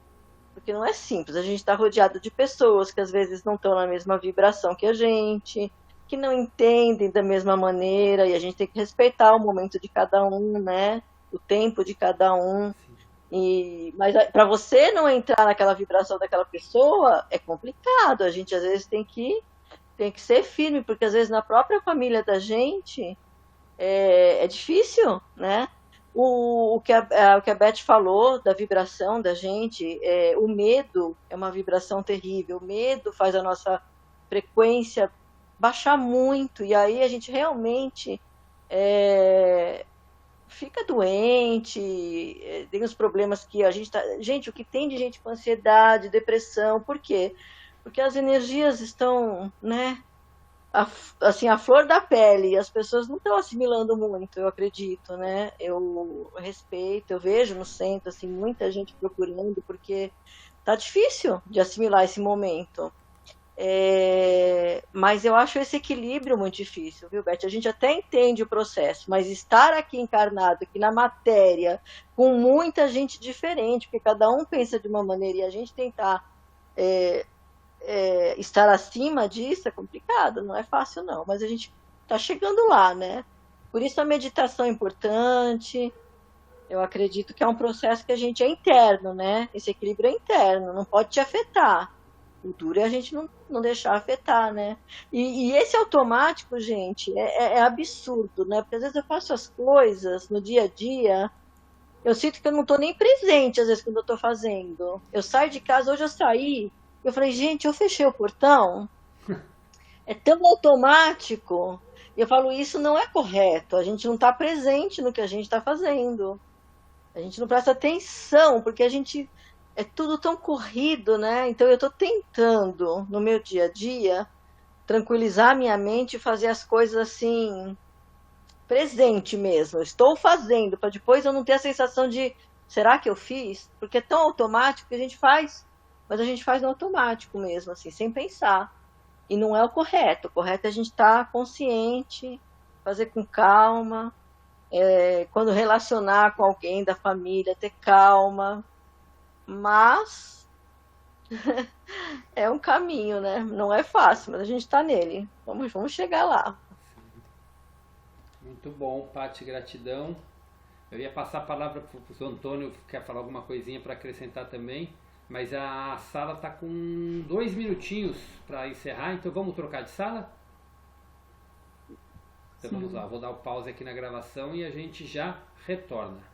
Porque não é simples, a gente está rodeado de pessoas que às vezes não estão na mesma vibração que a gente, que não entendem da mesma maneira, e a gente tem que respeitar o momento de cada um, né? O tempo de cada um. Mas para você não entrar naquela vibração daquela pessoa é complicado. A gente às vezes tem que ser firme, porque às vezes na própria família da gente é difícil, né? O que a Beth falou da vibração da gente, o medo é uma vibração terrível. O medo faz a nossa frequência baixar muito, e aí a gente realmente fica doente, tem os problemas que a gente tá... Gente, o que tem de gente com ansiedade, depressão, por quê? Porque as energias estão, né, assim, a flor da pele, as pessoas não estão assimilando muito, eu acredito, né? Eu respeito, eu vejo no centro, assim, muita gente procurando, porque tá difícil de assimilar esse momento. Mas eu acho esse equilíbrio muito difícil, viu, Beth? A gente até entende o processo, mas estar aqui encarnado, aqui na matéria, com muita gente diferente, porque cada um pensa de uma maneira e a gente tentar estar acima disso é complicado, não é fácil não, mas a gente está chegando lá, né? Por isso a meditação é importante. Eu acredito que é um processo que a gente é interno, né? Esse equilíbrio é interno, não pode te afetar. O duro é a gente não deixar afetar, né? E esse automático, gente, é absurdo, né? Porque às vezes eu faço as coisas no dia a dia, eu sinto que eu não estou nem presente, às vezes, quando eu estou fazendo. Eu saio de casa, hoje eu saí, eu falei, gente, eu fechei o portão, é tão automático. E eu falo, isso não é correto, a gente não está presente no que a gente está fazendo. A gente não presta atenção, porque a gente é tudo tão corrido, né? Então eu estou tentando, no meu dia a dia, tranquilizar a minha mente e fazer as coisas assim, presente mesmo. Eu estou fazendo, para depois eu não ter a sensação de, será que eu fiz? Porque é tão automático que a gente faz, mas a gente faz no automático mesmo, assim, sem pensar. E não é o correto. O correto é a gente estar consciente, fazer com calma, quando relacionar com alguém da família, ter calma. Mas é um caminho, né? Não é fácil, mas a gente está nele. Vamos chegar lá. Muito bom, Paty, gratidão. Eu ia passar a palavra para o Antônio, quer falar alguma coisinha para acrescentar também, mas a sala está com 2 minutinhos para encerrar, então vamos trocar de sala? Então vamos lá, vou dar o pause aqui na gravação e a gente já retorna.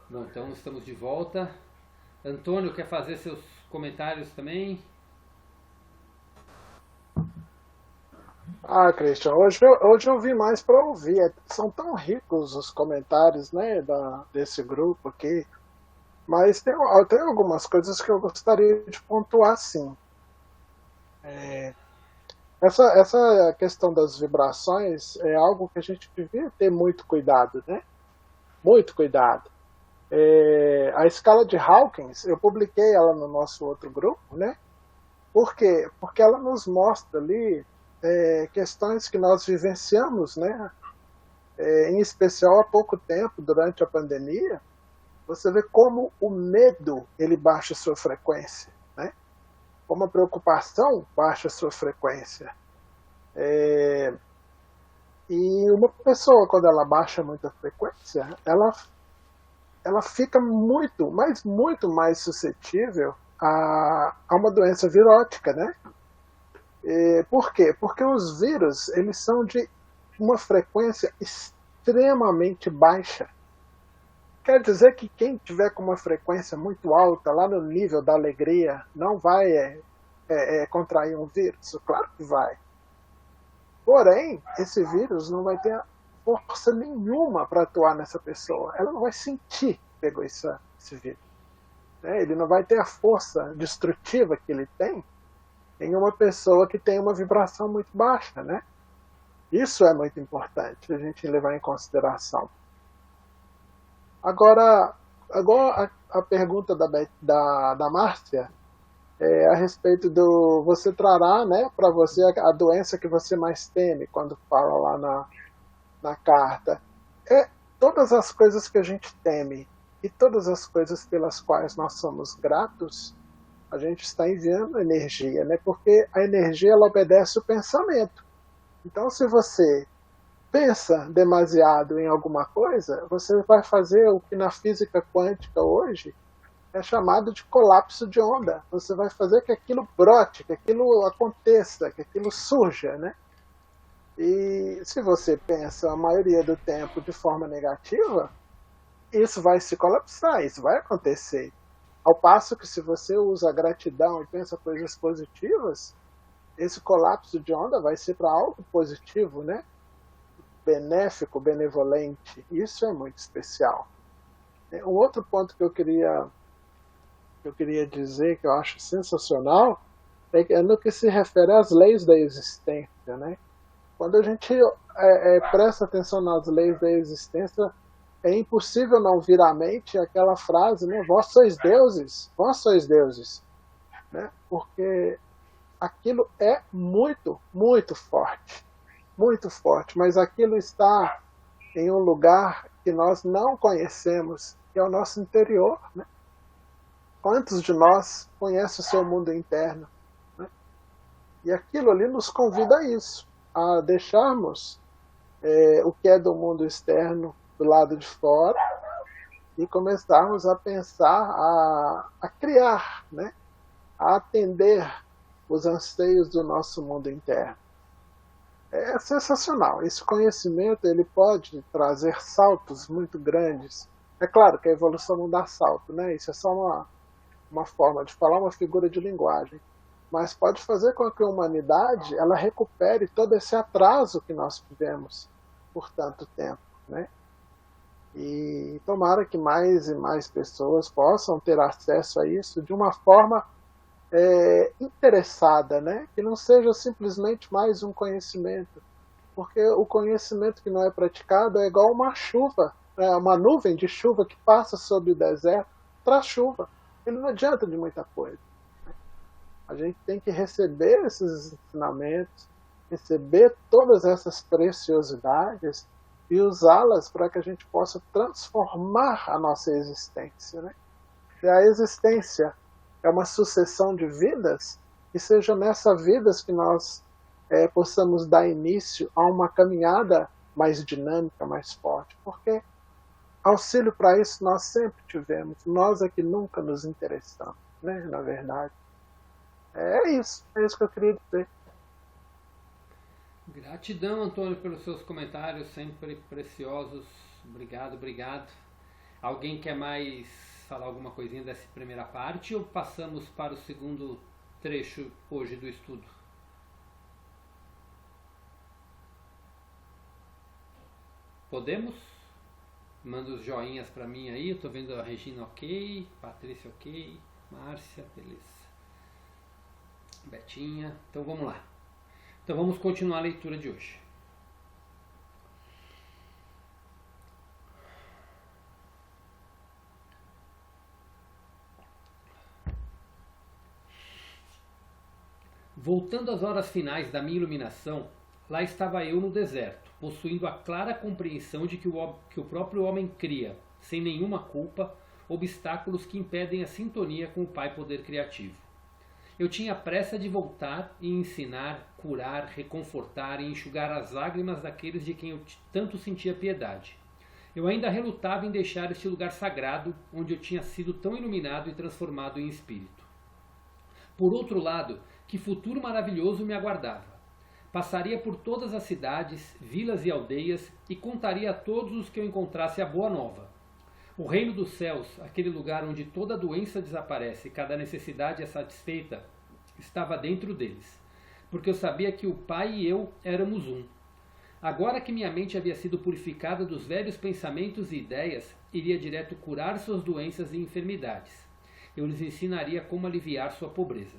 Bom, então estamos de volta. Antônio, quer fazer seus comentários também? Christian, hoje eu vim mais para ouvir. São tão ricos os comentários, né, desse grupo aqui. Mas tem algumas coisas que eu gostaria de pontuar, sim. Essa questão das vibrações é algo que a gente devia ter muito cuidado, né? Muito cuidado. A escala de Hawkins, eu publiquei ela no nosso outro grupo, né? Por quê? Porque ela nos mostra ali questões que nós vivenciamos, né? Em especial há pouco tempo, durante a pandemia, você vê como o medo ele baixa a sua frequência, né? Como a preocupação baixa a sua frequência. E uma pessoa, quando ela baixa muito a frequência, ela fica muito, mas muito mais suscetível a uma doença virótica, né? Por quê? Porque os vírus, eles são de uma frequência extremamente baixa. Quer dizer que quem tiver com uma frequência muito alta, lá no nível da alegria, não vai contrair um vírus? Claro que vai. Porém, esse vírus não vai ter força nenhuma para atuar nessa pessoa. Ela não vai sentir que pegou esse vírus. Ele não vai ter a força destrutiva que ele tem em uma pessoa que tem uma vibração muito baixa, né? Isso é muito importante a gente levar em consideração. Agora a pergunta da Márcia a respeito do você trará, né, para você a doença que você mais teme quando fala lá na carta. Todas as coisas que a gente teme e todas as coisas pelas quais nós somos gratos, a gente está enviando energia, né? Porque a energia ela obedece o pensamento. Então, se você pensa demasiado em alguma coisa, você vai fazer o que na física quântica hoje é chamado de colapso de onda. Você vai fazer que aquilo brote, que aquilo aconteça, que aquilo surja, né? E se você pensa a maioria do tempo de forma negativa, isso vai se colapsar, isso vai acontecer. Ao passo que se você usa a gratidão e pensa coisas positivas, esse colapso de onda vai ser para algo positivo, né? Benéfico, benevolente. Isso é muito especial. Um outro ponto que eu queria que eu queria dizer, que eu acho sensacional, é no que se refere às leis da existência, né? Quando a gente presta atenção nas leis da existência, é impossível não vir à mente aquela frase, né? Vós sois deuses, né? Porque aquilo é muito, muito forte, mas aquilo está em um lugar que nós não conhecemos, que é o nosso interior, né? Quantos de nós conhecem o seu mundo interno, né? E aquilo ali nos convida a isso, a deixarmos o que é do mundo externo do lado de fora e começarmos a pensar, a criar, né? A atender os anseios do nosso mundo interno. É sensacional. Esse conhecimento ele pode trazer saltos muito grandes. É claro que a evolução não dá salto, né? Isso é só uma forma de falar, uma figura de linguagem. Mas pode fazer com que a humanidade ela recupere todo esse atraso que nós tivemos por tanto tempo, né? E tomara que mais e mais pessoas possam ter acesso a isso de uma forma interessada, né? Que não seja simplesmente mais um conhecimento, porque o conhecimento que não é praticado é igual uma chuva, uma nuvem de chuva que passa sobre o deserto, traz chuva, ele não adianta de muita coisa. A gente tem que receber esses ensinamentos, receber todas essas preciosidades e usá-las para que a gente possa transformar a nossa existência, né? E a existência é uma sucessão de vidas, e seja nessas vidas que nós possamos dar início a uma caminhada mais dinâmica, mais forte, porque auxílio para isso nós sempre tivemos, nós é que nunca nos interessamos, né, na verdade. É isso que eu queria dizer. Gratidão, Antônio, pelos seus comentários, sempre preciosos. Obrigado. Alguém quer mais falar alguma coisinha dessa primeira parte ou passamos para o segundo trecho hoje do estudo? Podemos? Manda os joinhas para mim aí. Eu estou vendo a Regina ok, Patrícia ok, Márcia, beleza. Betinha. Então vamos lá. Então vamos continuar a leitura de hoje. Voltando às horas finais da minha iluminação, lá estava eu no deserto, possuindo a clara compreensão de que o próprio homem cria, sem nenhuma culpa, obstáculos que impedem a sintonia com o Pai Poder Criativo. Eu tinha pressa de voltar e ensinar, curar, reconfortar e enxugar as lágrimas daqueles de quem eu tanto sentia piedade. Eu ainda relutava em deixar este lugar sagrado, onde eu tinha sido tão iluminado e transformado em espírito. Por outro lado, que futuro maravilhoso me aguardava. Passaria por todas as cidades, vilas e aldeias e contaria a todos os que eu encontrasse a boa nova. O reino dos céus, aquele lugar onde toda doença desaparece e cada necessidade é satisfeita, estava dentro deles, porque eu sabia que o Pai e eu éramos um. Agora que minha mente havia sido purificada dos velhos pensamentos e ideias, iria direto curar suas doenças e enfermidades. Eu lhes ensinaria como aliviar sua pobreza.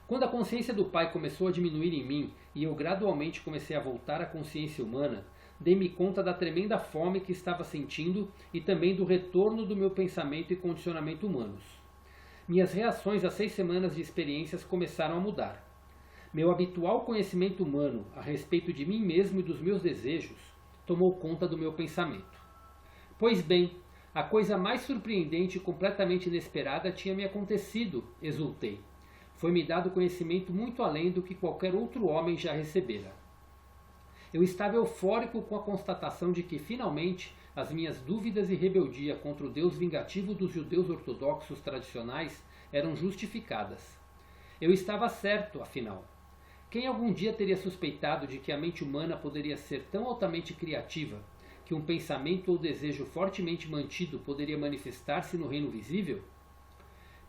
Quando a consciência do Pai começou a diminuir em mim e eu gradualmente comecei a voltar à consciência humana, dei-me conta da tremenda fome que estava sentindo e também do retorno do meu pensamento e condicionamento humanos. Minhas reações às 6 semanas de experiências começaram a mudar. Meu habitual conhecimento humano a respeito de mim mesmo e dos meus desejos tomou conta do meu pensamento. Pois bem, a coisa mais surpreendente e completamente inesperada tinha me acontecido, exultei. Foi-me dado conhecimento muito além do que qualquer outro homem já recebera. Eu estava eufórico com a constatação de que, finalmente, as minhas dúvidas e rebeldia contra o Deus vingativo dos judeus ortodoxos tradicionais eram justificadas. Eu estava certo, afinal. Quem algum dia teria suspeitado de que a mente humana poderia ser tão altamente criativa que um pensamento ou desejo fortemente mantido poderia manifestar-se no reino visível?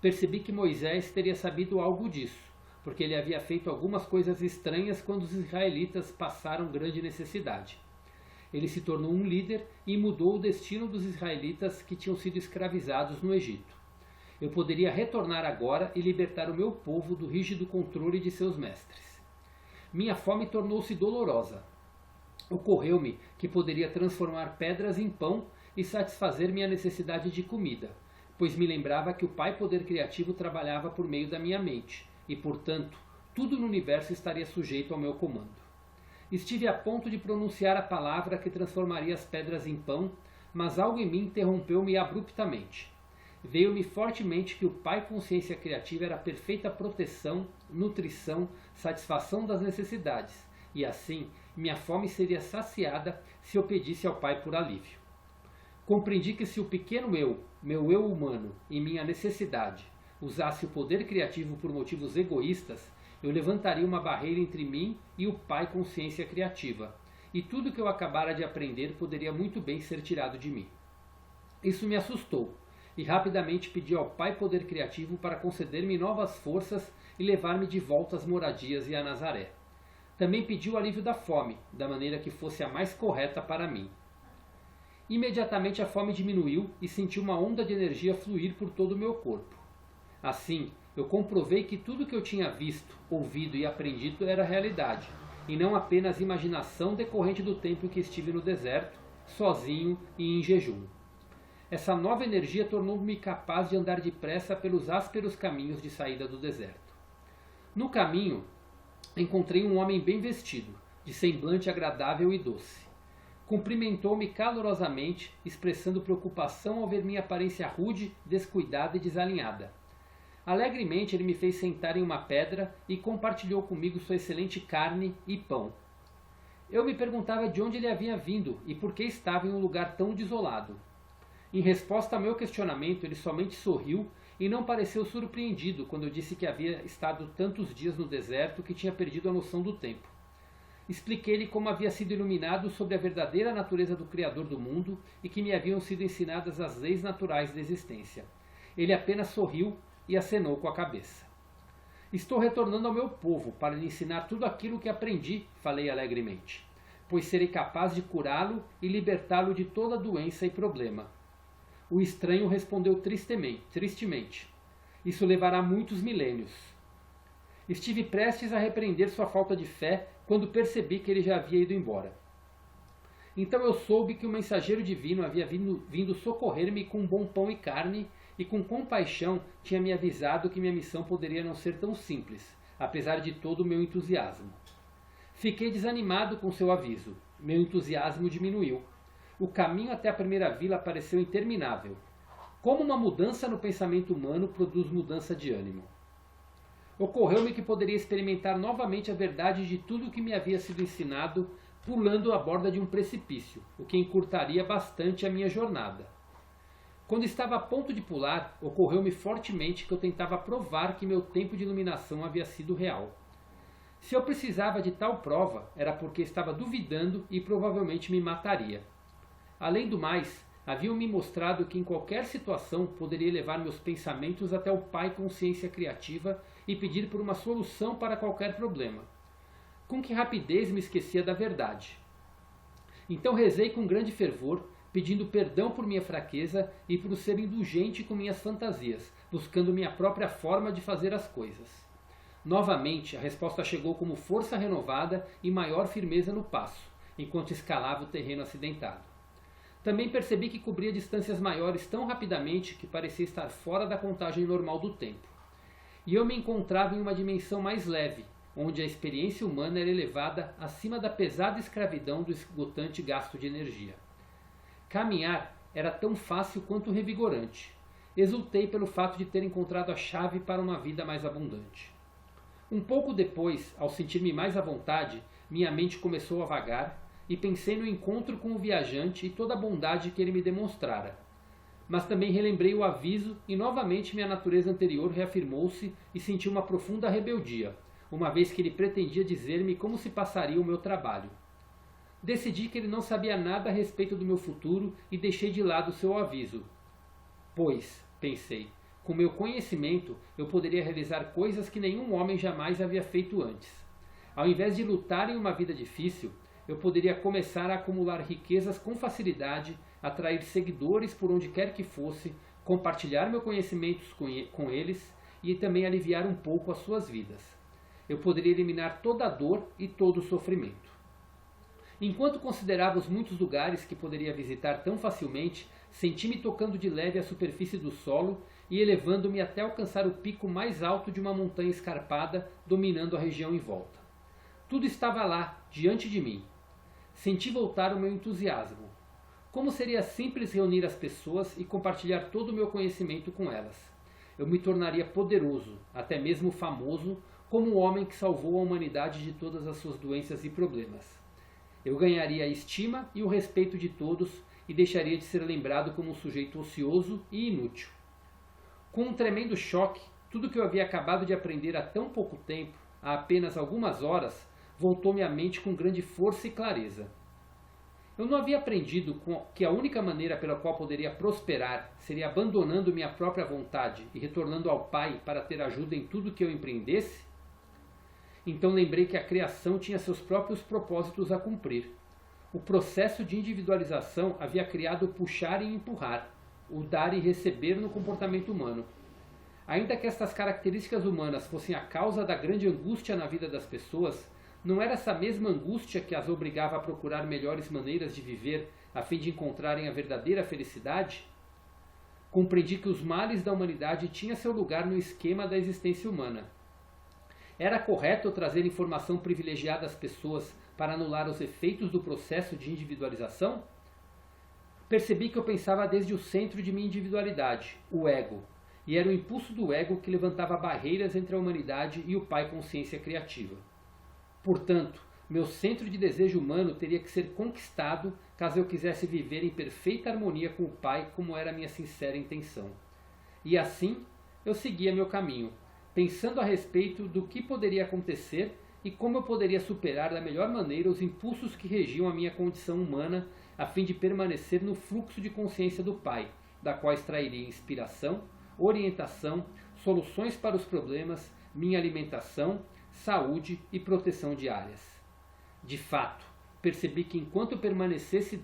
Percebi que Moisés teria sabido algo disso, porque ele havia feito algumas coisas estranhas quando os israelitas passaram grande necessidade. Ele se tornou um líder e mudou o destino dos israelitas que tinham sido escravizados no Egito. Eu poderia retornar agora e libertar o meu povo do rígido controle de seus mestres. Minha fome tornou-se dolorosa. Ocorreu-me que poderia transformar pedras em pão e satisfazer minha necessidade de comida, pois me lembrava que o Pai Poder Criativo trabalhava por meio da minha mente, e, portanto, tudo no universo estaria sujeito ao meu comando. Estive a ponto de pronunciar a palavra que transformaria as pedras em pão, mas algo em mim interrompeu-me abruptamente. Veio-me fortemente que o Pai Consciência Criativa era a perfeita proteção, nutrição, satisfação das necessidades, e assim minha fome seria saciada se eu pedisse ao Pai por alívio. Compreendi que se o pequeno eu, meu eu humano e minha necessidade, usasse o poder criativo por motivos egoístas, eu levantaria uma barreira entre mim e o Pai Consciência Criativa, e tudo que eu acabara de aprender poderia muito bem ser tirado de mim. Isso me assustou, e rapidamente pedi ao Pai Poder Criativo para conceder-me novas forças e levar-me de volta às moradias e a Nazaré. Também pedi o alívio da fome, da maneira que fosse a mais correta para mim. Imediatamente a fome diminuiu e senti uma onda de energia fluir por todo o meu corpo. Assim, eu comprovei que tudo que eu tinha visto, ouvido e aprendido era realidade, e não apenas imaginação decorrente do tempo em que estive no deserto, sozinho e em jejum. Essa nova energia tornou-me capaz de andar depressa pelos ásperos caminhos de saída do deserto. No caminho, encontrei um homem bem vestido, de semblante agradável e doce. Cumprimentou-me calorosamente, expressando preocupação ao ver minha aparência rude, descuidada e desalinhada. Alegremente ele me fez sentar em uma pedra e compartilhou comigo sua excelente carne e pão. Eu me perguntava de onde ele havia vindo e por que estava em um lugar tão desolado. Em resposta ao meu questionamento, ele somente sorriu e não pareceu surpreendido quando eu disse que havia estado tantos dias no deserto que tinha perdido a noção do tempo. Expliquei-lhe como havia sido iluminado sobre a verdadeira natureza do Criador do mundo e que me haviam sido ensinadas as leis naturais da existência. Ele apenas sorriu e acenou com a cabeça. Estou retornando ao meu povo para lhe ensinar tudo aquilo que aprendi, falei alegremente, pois serei capaz de curá-lo e libertá-lo de toda doença e problema. O estranho respondeu tristemente. Isso levará muitos milênios. Estive prestes a repreender sua falta de fé quando percebi que ele já havia ido embora. Então eu soube que o mensageiro divino havia vindo socorrer-me com bom pão e carne e com compaixão tinha me avisado que minha missão poderia não ser tão simples, apesar de todo o meu entusiasmo. Fiquei desanimado com seu aviso. Meu entusiasmo diminuiu. O caminho até a primeira vila pareceu interminável. Como uma mudança no pensamento humano produz mudança de ânimo. Ocorreu-me que poderia experimentar novamente a verdade de tudo o que me havia sido ensinado pulando a borda de um precipício, o que encurtaria bastante a minha jornada. Quando estava a ponto de pular, ocorreu-me fortemente que eu tentava provar que meu tempo de iluminação havia sido real. Se eu precisava de tal prova, era porque estava duvidando e provavelmente me mataria. Além do mais, haviam me mostrado que em qualquer situação poderia levar meus pensamentos até o Pai Consciência Criativa e pedir por uma solução para qualquer problema. Com que rapidez me esquecia da verdade. Então rezei com grande fervor, pedindo perdão por minha fraqueza e por ser indulgente com minhas fantasias, buscando minha própria forma de fazer as coisas. Novamente, a resposta chegou como força renovada e maior firmeza no passo, enquanto escalava o terreno acidentado. Também percebi que cobria distâncias maiores tão rapidamente que parecia estar fora da contagem normal do tempo. E eu me encontrava em uma dimensão mais leve, onde a experiência humana era elevada acima da pesada escravidão do esgotante gasto de energia. Caminhar era tão fácil quanto revigorante. Exultei pelo fato de ter encontrado a chave para uma vida mais abundante. Um pouco depois, ao sentir-me mais à vontade, minha mente começou a vagar e pensei no encontro com o viajante e toda a bondade que ele me demonstrara. Mas também relembrei o aviso e novamente minha natureza anterior reafirmou-se e senti uma profunda rebeldia, uma vez que ele pretendia dizer-me como se passaria o meu trabalho. Decidi que ele não sabia nada a respeito do meu futuro e deixei de lado seu aviso. Pois, pensei, com meu conhecimento eu poderia realizar coisas que nenhum homem jamais havia feito antes. Ao invés de lutar em uma vida difícil, eu poderia começar a acumular riquezas com facilidade, atrair seguidores por onde quer que fosse, compartilhar meu conhecimento com eles e também aliviar um pouco as suas vidas. Eu poderia eliminar toda a dor e todo o sofrimento. Enquanto considerava os muitos lugares que poderia visitar tão facilmente, senti-me tocando de leve a superfície do solo e elevando-me até alcançar o pico mais alto de uma montanha escarpada, dominando a região em volta. Tudo estava lá, diante de mim. Senti voltar o meu entusiasmo. Como seria simples reunir as pessoas e compartilhar todo o meu conhecimento com elas. Eu me tornaria poderoso, até mesmo famoso, como o homem que salvou a humanidade de todas as suas doenças e problemas. Eu ganharia a estima e o respeito de todos e deixaria de ser lembrado como um sujeito ocioso e inútil. Com um tremendo choque, tudo que eu havia acabado de aprender há tão pouco tempo, há apenas algumas horas, voltou-me à mente com grande força e clareza. Eu não havia aprendido que a única maneira pela qual poderia prosperar seria abandonando minha própria vontade e retornando ao Pai para ter ajuda em tudo que eu empreendesse? Então lembrei que a criação tinha seus próprios propósitos a cumprir. O processo de individualização havia criado o puxar e empurrar, o dar e receber no comportamento humano. Ainda que estas características humanas fossem a causa da grande angústia na vida das pessoas, não era essa mesma angústia que as obrigava a procurar melhores maneiras de viver a fim de encontrarem a verdadeira felicidade? Compreendi que os males da humanidade tinham seu lugar no esquema da existência humana. Era correto eu trazer informação privilegiada às pessoas para anular os efeitos do processo de individualização? Percebi que eu pensava desde o centro de minha individualidade, o ego, e era o impulso do ego que levantava barreiras entre a humanidade e o Pai Consciência Criativa. Portanto, meu centro de desejo humano teria que ser conquistado caso eu quisesse viver em perfeita harmonia com o Pai, como era a minha sincera intenção. E assim, eu seguia meu caminho, pensando a respeito do que poderia acontecer e como eu poderia superar da melhor maneira os impulsos que regiam a minha condição humana a fim de permanecer no fluxo de consciência do Pai, da qual extrairia inspiração, orientação, soluções para os problemas, minha alimentação, saúde e proteção diárias. De fato, percebi que enquanto eu permanecesse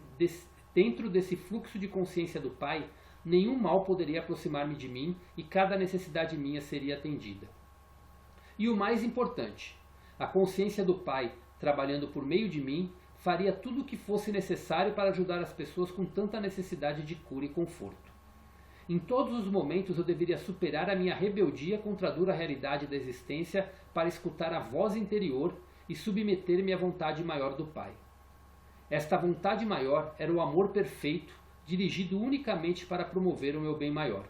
dentro desse fluxo de consciência do Pai, nenhum mal poderia aproximar-me de mim e cada necessidade minha seria atendida. E o mais importante, a consciência do Pai, trabalhando por meio de mim, faria tudo o que fosse necessário para ajudar as pessoas com tanta necessidade de cura e conforto. Em todos os momentos eu deveria superar a minha rebeldia contra a dura realidade da existência para escutar a voz interior e submeter-me à vontade maior do Pai. Esta vontade maior era o amor perfeito, dirigido unicamente para promover o meu bem maior.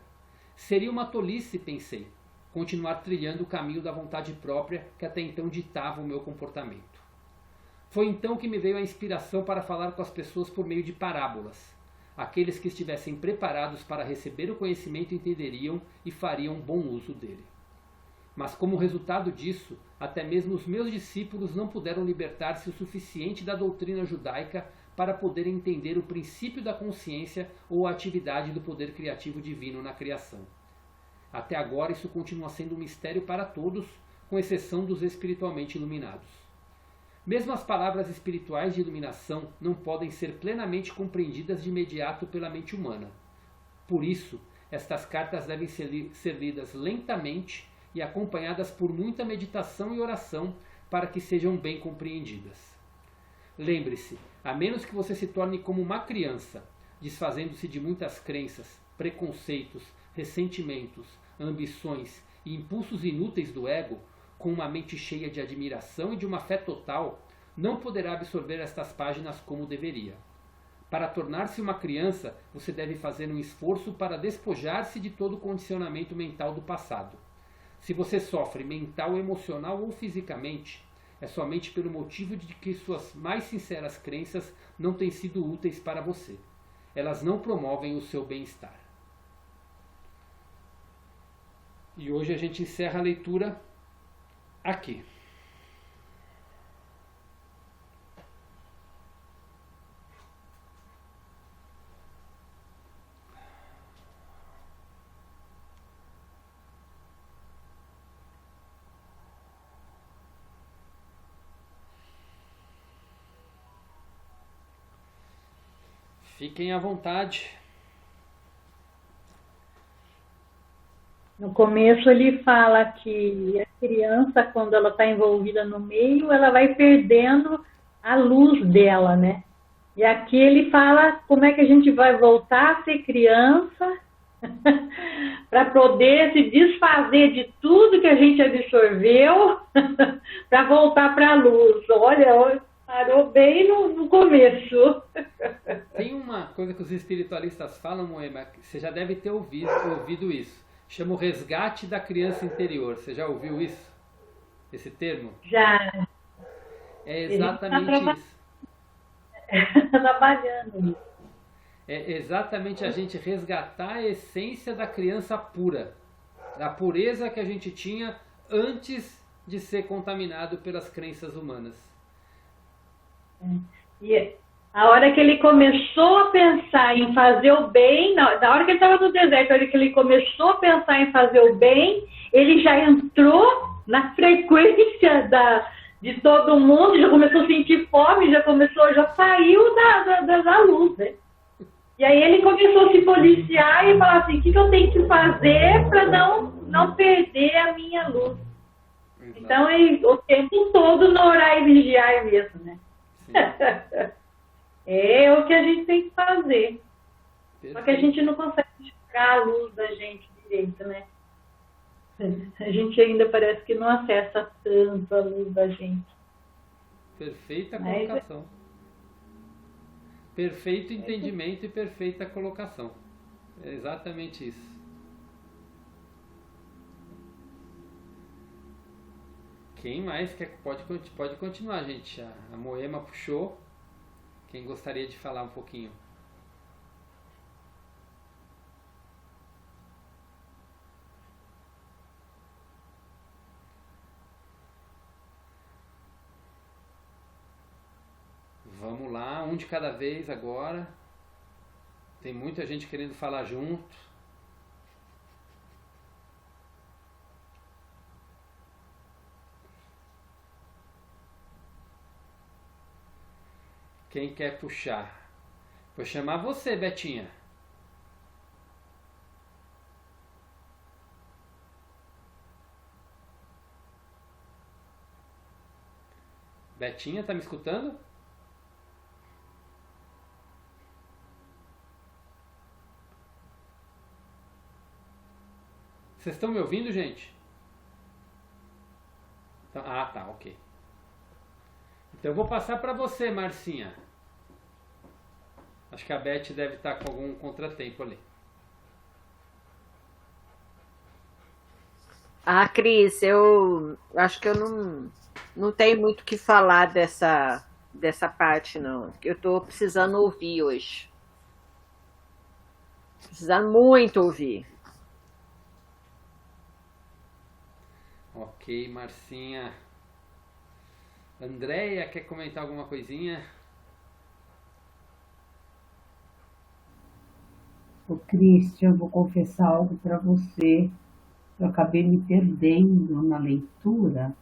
Seria uma tolice, pensei, continuar trilhando o caminho da vontade própria que até então ditava o meu comportamento. Foi então que me veio a inspiração para falar com as pessoas por meio de parábolas. Aqueles que estivessem preparados para receber o conhecimento entenderiam e fariam bom uso dele. Mas como resultado disso, até mesmo os meus discípulos não puderam libertar-se o suficiente da doutrina judaica para poderem entender o princípio da consciência ou a atividade do poder criativo divino na criação. Até agora isso continua sendo um mistério para todos, com exceção dos espiritualmente iluminados. Mesmo as palavras espirituais de iluminação não podem ser plenamente compreendidas de imediato pela mente humana. Por isso, estas cartas devem ser lidas lentamente e acompanhadas por muita meditação e oração para que sejam bem compreendidas. Lembre-se, a menos que você se torne como uma criança, desfazendo-se de muitas crenças, preconceitos, ressentimentos, ambições e impulsos inúteis do ego, com uma mente cheia de admiração e de uma fé total, não poderá absorver estas páginas como deveria. Para tornar-se uma criança, você deve fazer um esforço para despojar-se de todo o condicionamento mental do passado. Se você sofre mental, emocional ou fisicamente, é somente pelo motivo de que suas mais sinceras crenças não têm sido úteis para você. Elas não promovem o seu bem-estar. E hoje a gente encerra a leitura aqui. Fiquem à vontade No começo ele fala que a criança, quando ela está envolvida no meio, ela vai perdendo a luz dela, né? E aqui ele fala como é que a gente vai voltar a ser criança para poder se desfazer de tudo que a gente absorveu para voltar para a luz. Olha, parou bem no começo. Tem uma coisa que os espiritualistas falam, Moema, que você já deve ter ouvido isso. Chama o resgate da criança interior. Você já ouviu isso? Esse termo? Já. É exatamente isso. Trabalhando nisso. É exatamente a gente resgatar a essência da criança pura, da pureza que a gente tinha antes de ser contaminado pelas crenças humanas. E a hora que ele começou a pensar em fazer o bem, na hora que ele estava no deserto, a hora que ele começou a pensar em fazer o bem, ele já entrou na frequência de todo mundo, já começou a sentir fome, já saiu da luz, né? E aí ele começou a se policiar e falar assim, o que eu tenho que fazer para não perder a minha luz? Exato. Então, o tempo todo no orar e vigiar mesmo, né? É o que a gente tem que fazer. Perfeito. Só que a gente não consegue enxergar a luz da gente direito, né? A gente ainda parece que não acessa tanto a luz da gente. Perfeita colocação. Perfeito entendimento e perfeita colocação. É exatamente isso. Quem mais quer pode continuar, gente? A Moema puxou. Quem gostaria de falar um pouquinho? Vamos lá, um de cada vez agora. Tem muita gente querendo falar junto. Quem quer puxar? Vou chamar você, Betinha. Betinha, tá me escutando? Vocês estão me ouvindo, gente? Então, tá, ok. Então eu vou passar para você, Marcinha. Acho que a Beth deve estar com algum contratempo ali. Cris, eu acho que eu não tenho muito o que falar dessa parte, não. Eu estou precisando ouvir hoje. Precisando muito ouvir. Ok, Marcinha. Andréia, quer comentar alguma coisinha? Ô, Cristian, eu vou confessar algo para você. Eu acabei me perdendo na leitura.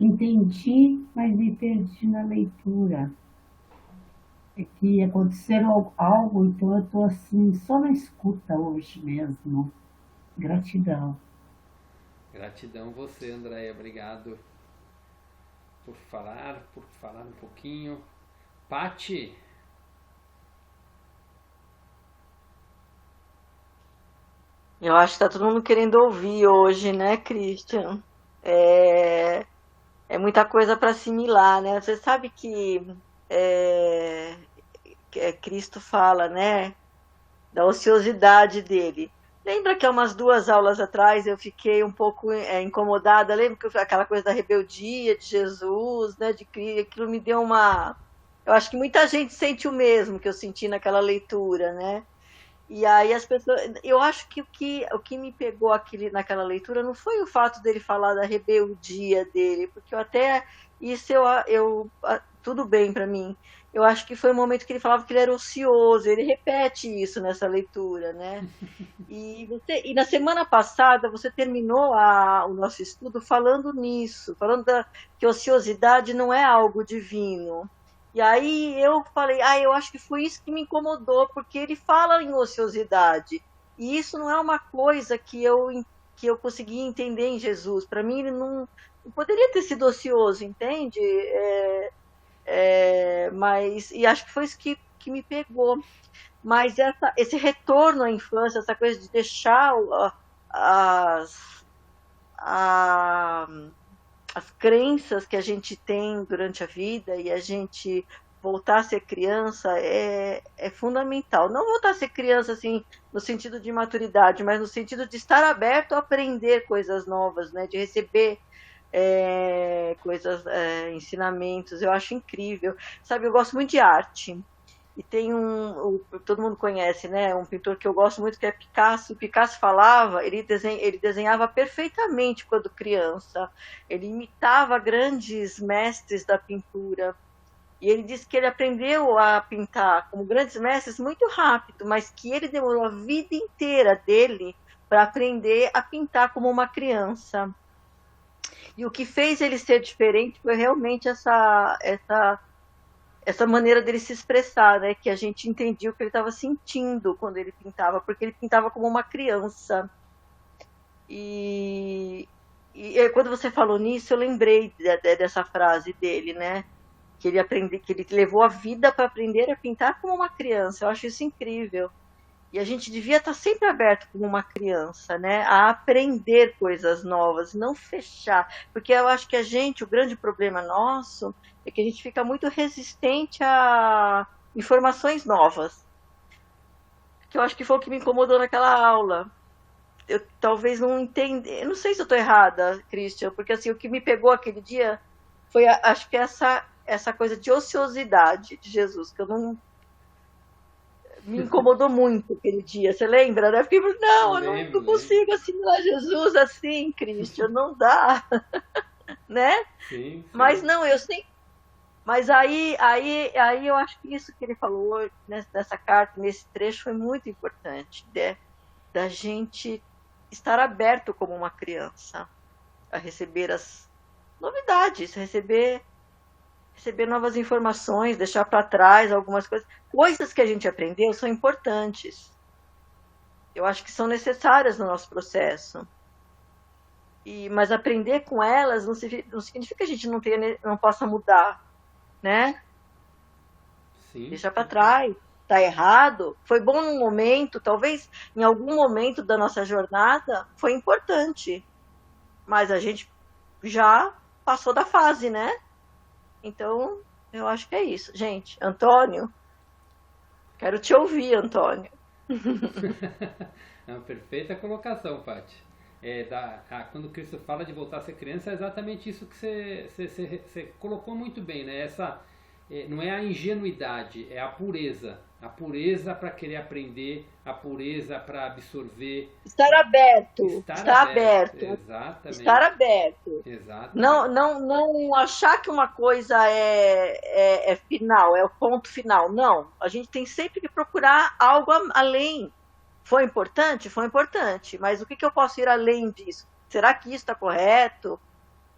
Entendi, mas me perdi na leitura. É que aconteceu algo, então eu estou assim, só na escuta hoje mesmo. Gratidão. Gratidão você, Andréia. Obrigado por falar um pouquinho. Pati. Eu acho que tá todo mundo querendo ouvir hoje, né, Christian? É muita coisa para assimilar, né? Você sabe que Cristo fala, né, da ociosidade dele. Lembra que há umas 2 aulas atrás eu fiquei um pouco incomodada? Lembra que aquela coisa da rebeldia de Jesus, né? Aquilo me deu uma... Eu acho que muita gente sente o mesmo que eu senti naquela leitura, né? E aí as pessoas... Eu acho que o que me pegou naquela leitura não foi o fato dele falar da rebeldia dele, porque isso tudo bem para mim. Eu acho que foi o momento que ele falava que ele era ocioso, ele repete isso nessa leitura, né? E na semana passada você terminou o nosso estudo falando nisso, falando que ociosidade não é algo divino. E aí eu falei, eu acho que foi isso que me incomodou, porque ele fala em ociosidade. E isso não é uma coisa que eu que eu consegui entender em Jesus. Para mim, ele não poderia ter sido ocioso, entende? Mas, e acho que foi isso que me pegou. Mas esse retorno à infância, essa coisa de deixar as, a- as crenças que a gente tem durante a vida e a gente voltar a ser criança é fundamental. Não voltar a ser criança assim no sentido de maturidade, mas no sentido de estar aberto a aprender coisas novas, né? De receber coisas, ensinamentos. Eu acho incrível. Sabe, eu gosto muito de arte. E tem todo mundo conhece, né? Um pintor que eu gosto muito, que é Picasso. Picasso falava, ele desenhava perfeitamente quando criança. Ele imitava grandes mestres da pintura. E ele disse que ele aprendeu a pintar como grandes mestres muito rápido, mas que ele demorou a vida inteira dele para aprender a pintar como uma criança. E o que fez ele ser diferente foi realmente essa maneira dele se expressar, né? Que a gente entendia o que ele estava sentindo quando ele pintava, porque ele pintava como uma criança. E quando você falou nisso, eu lembrei dessa frase dele, né? Que ele levou a vida para aprender a pintar como uma criança. Eu acho isso incrível. E a gente devia estar sempre aberto como uma criança, né? A aprender coisas novas, não fechar. Porque eu acho que o grande problema nosso é que a gente fica muito resistente a informações novas. Que eu acho que foi o que me incomodou naquela aula. Eu talvez não entenda, eu não sei se eu estou errada, Christian, porque assim, o que me pegou aquele dia foi, acho que essa coisa de ociosidade de Jesus, que eu não me incomodou muito aquele dia, você lembra, né? Eu fiquei, não, eu não consigo assimilar Jesus assim, Christian, não dá, né? Sim. Mas não, eu sei. Mas aí eu acho que isso que ele falou nessa carta, nesse trecho, foi muito importante, né? Da gente estar aberto como uma criança a receber as novidades, receber novas informações, deixar para trás algumas coisas. Coisas que a gente aprendeu são importantes. Eu acho que são necessárias no nosso processo. Mas aprender com elas não significa que a gente não possa mudar, né? Sim. Deixar para trás. Está errado. Foi bom num momento, talvez em algum momento da nossa jornada foi importante. Mas a gente já passou da fase, né? Então, eu acho que é isso. Gente, Antônio, quero te ouvir, Antônio. É uma perfeita colocação, Paty. Quando o Cristo fala de voltar a ser criança, é exatamente isso que você colocou muito bem, né? Não é a ingenuidade, é a pureza. A pureza para querer aprender, a pureza para absorver. Estar aberto. Estar aberto. Exatamente. Estar aberto. Exatamente. Não achar que uma coisa é final, é o ponto final. Não. A gente tem sempre que procurar algo além. Foi importante? Foi importante. Mas o que eu posso ir além disso? Será que isso está correto?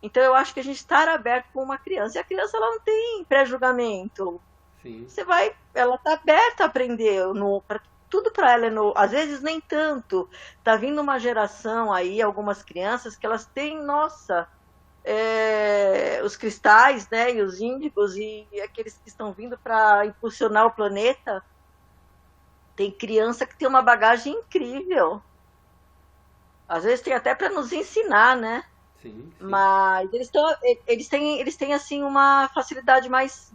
Então eu acho que a gente estar aberto com uma criança. E a criança ela não tem pré-julgamento. Sim. Ela está aberta a aprender, tudo para ela às vezes nem tanto. Tá vindo uma geração aí, algumas crianças que elas têm, nossa, os cristais, né, e os índigos e aqueles que estão vindo para impulsionar o planeta. Tem criança que tem uma bagagem incrível. Às vezes tem até para nos ensinar, né? Sim. Mas eles têm assim uma facilidade mais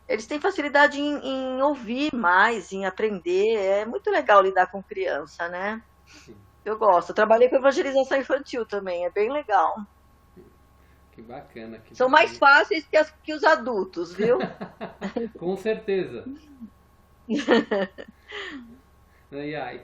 eles têm facilidade em ouvir mais, em aprender. É muito legal lidar com criança, né? Sim. Eu gosto. Eu trabalhei com evangelização infantil também, é bem legal. Que bacana. São mais fáceis que os adultos, viu? Com certeza. E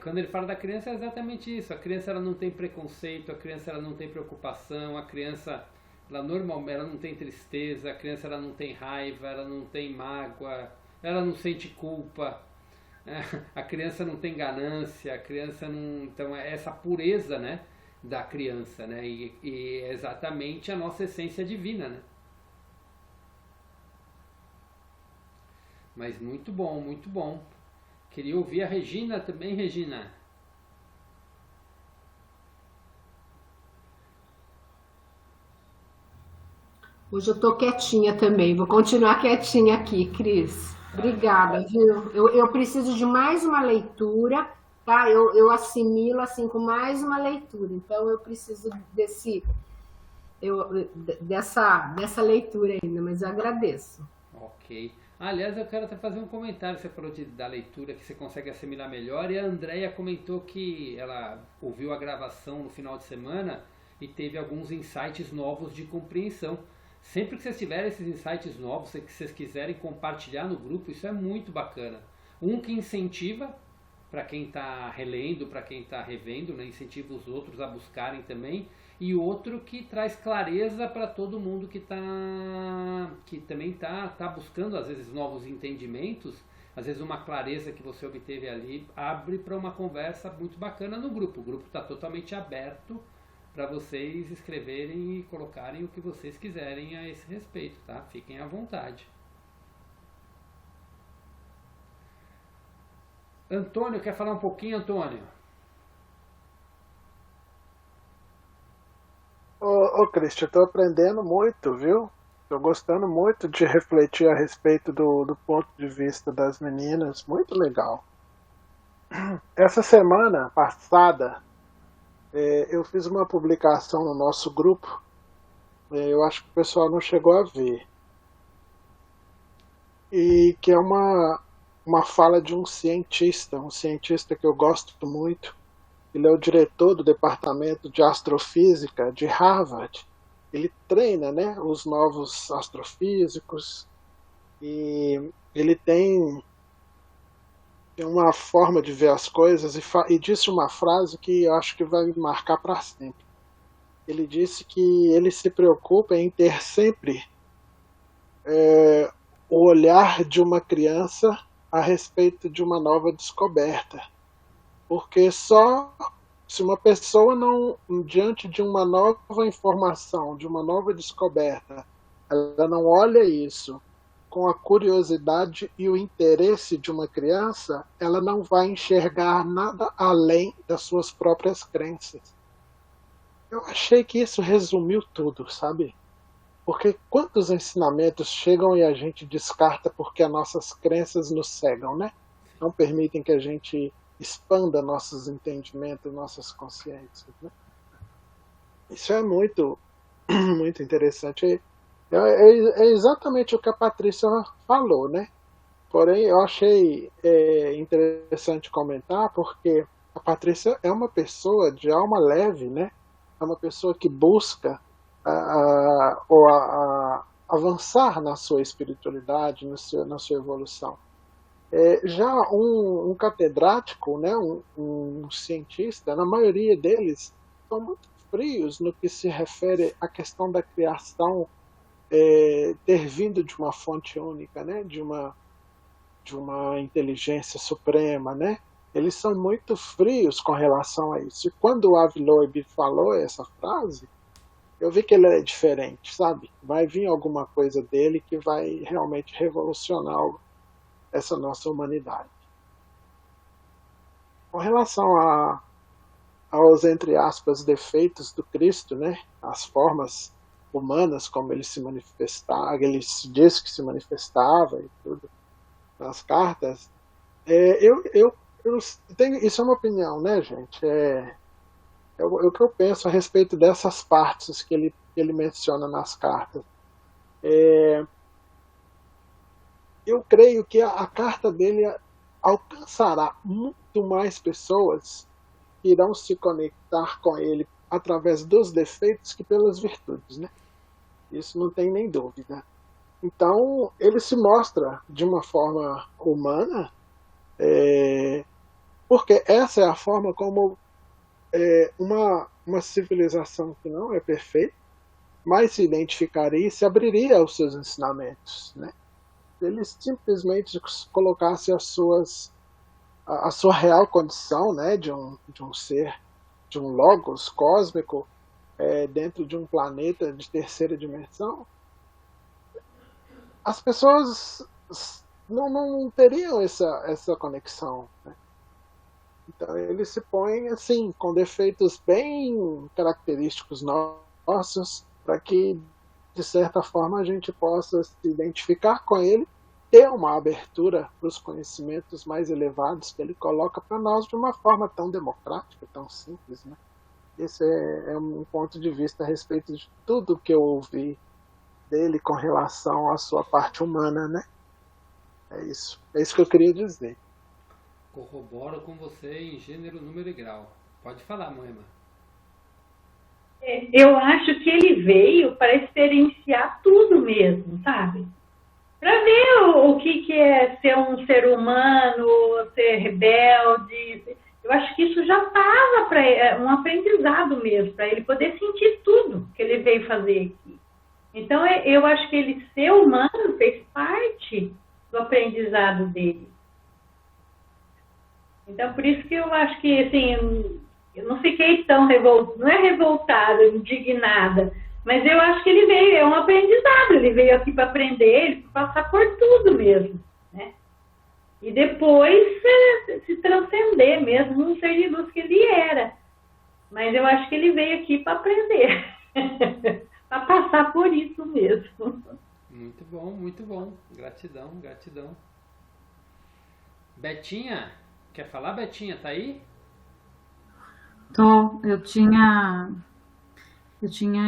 quando ele fala da criança é exatamente isso. A criança ela não tem preconceito, a criança ela não tem preocupação, a criança ela não tem tristeza, a criança ela não tem raiva, ela não tem mágoa, ela não sente culpa, a criança não tem ganância, a criança não... Então é essa pureza, né, da criança, né, e é exatamente a nossa essência divina, né. Mas muito bom, muito bom. Queria ouvir a Regina também, Regina. Hoje eu tô quietinha também, vou continuar quietinha aqui, Cris. Obrigada, viu? Eu preciso de mais uma leitura, tá? Eu assimilo assim com mais uma leitura, então eu preciso dessa leitura ainda, mas eu agradeço. Ok. Aliás, eu quero até fazer um comentário. Você falou da leitura que você consegue assimilar melhor, e a Andrea comentou que ela ouviu a gravação no final de semana e teve alguns insights novos de compreensão. Sempre que vocês tiverem esses insights novos, que vocês quiserem compartilhar no grupo, isso é muito bacana. Um que incentiva para quem está relendo, para quem está revendo, né? Incentiva os outros a buscarem também. E outro que traz clareza para todo mundo que também está buscando, às vezes, novos entendimentos. Às vezes uma clareza que você obteve ali abre para uma conversa muito bacana no grupo. O grupo está totalmente aberto para vocês escreverem e colocarem o que vocês quiserem a esse respeito, tá? Fiquem à vontade. Antônio, quer falar um pouquinho, Antônio? Ô Cristian, eu tô aprendendo muito, viu? Tô gostando muito de refletir a respeito do ponto de vista das meninas. Muito legal. Essa semana passada, eu fiz uma publicação no nosso grupo. Eu acho que o pessoal não chegou a ver. E que é uma fala de um cientista que eu gosto muito. Ele é o diretor do Departamento de Astrofísica de Harvard. Ele treina, né, os novos astrofísicos, e ele tem uma forma de ver as coisas, e disse uma frase que eu acho que vai me marcar para sempre. Ele disse que ele se preocupa em ter sempre o olhar de uma criança a respeito de uma nova descoberta. Porque só se uma pessoa não, diante de uma nova informação, de uma nova descoberta, ela não olha isso com a curiosidade e o interesse de uma criança, ela não vai enxergar nada além das suas próprias crenças. Eu achei que isso resumiu tudo, sabe? Porque quantos ensinamentos chegam e a gente descarta porque as nossas crenças nos cegam, né? Não permitem que a gente expanda nossos entendimentos, nossas consciências, né? Isso é muito, muito interessante. É exatamente o que a Patrícia falou, né? Porém, eu achei interessante comentar, porque a Patrícia é uma pessoa de alma leve, né? É uma pessoa que busca avançar na sua espiritualidade, na sua evolução. Já um catedrático, né, um cientista, na maioria deles são muito frios no que se refere à questão da criação ter vindo de uma fonte única, né, de uma inteligência suprema, né? Eles são muito frios com relação a isso. E quando o Avi Loeb falou essa frase, eu vi que ele é diferente, sabe? Vai vir alguma coisa dele que vai realmente revolucionar essa nossa humanidade. Com relação aos, entre aspas, defeitos do Cristo, né? As formas humanas como ele se manifestava, ele disse que se manifestava e tudo, nas cartas, eu tenho, isso é uma opinião, né, gente? É o que eu penso a respeito dessas partes que ele menciona nas cartas. Eu creio que a carta dele alcançará muito mais pessoas que irão se conectar com ele através dos defeitos que pelas virtudes, né? Isso não tem nem dúvida. Então, ele se mostra de uma forma humana, porque essa é a forma como uma civilização que não é perfeita, mas se identificaria e se abriria aos seus ensinamentos, né? Ele simplesmente colocasse a sua real condição, né, de um ser, de um logos cósmico, dentro de um planeta de terceira dimensão, as pessoas não teriam essa conexão, né? Então ele se põe assim, com defeitos bem característicos nossos, para que de certa forma, a gente possa se identificar com ele, ter uma abertura para os conhecimentos mais elevados que ele coloca para nós de uma forma tão democrática, tão simples, né? Esse é um ponto de vista a respeito de tudo que eu ouvi dele com relação à sua parte humana, né? É isso que eu queria dizer. Corroboro com você em gênero, número e grau. Pode falar, Moema. Eu acho que ele veio para experienciar tudo mesmo, sabe? Para ver o que é ser um ser humano, ser rebelde. Eu acho que isso já estava para um aprendizado mesmo, para ele poder sentir tudo que ele veio fazer aqui. Então, eu acho que ele ser humano fez parte do aprendizado dele. Então, por isso que eu acho que, assim, eu não fiquei tão revoltada, não é revoltada, indignada, mas eu acho que ele veio, é um aprendizado, ele veio aqui para aprender, ele passar por tudo mesmo, né? E depois se transcender mesmo no ser de luz que ele era. Mas eu acho que ele veio aqui para aprender, para passar por isso mesmo. Muito bom, muito bom. Gratidão, gratidão. Betinha, quer falar, Betinha? Tá aí? Tô. Eu tinha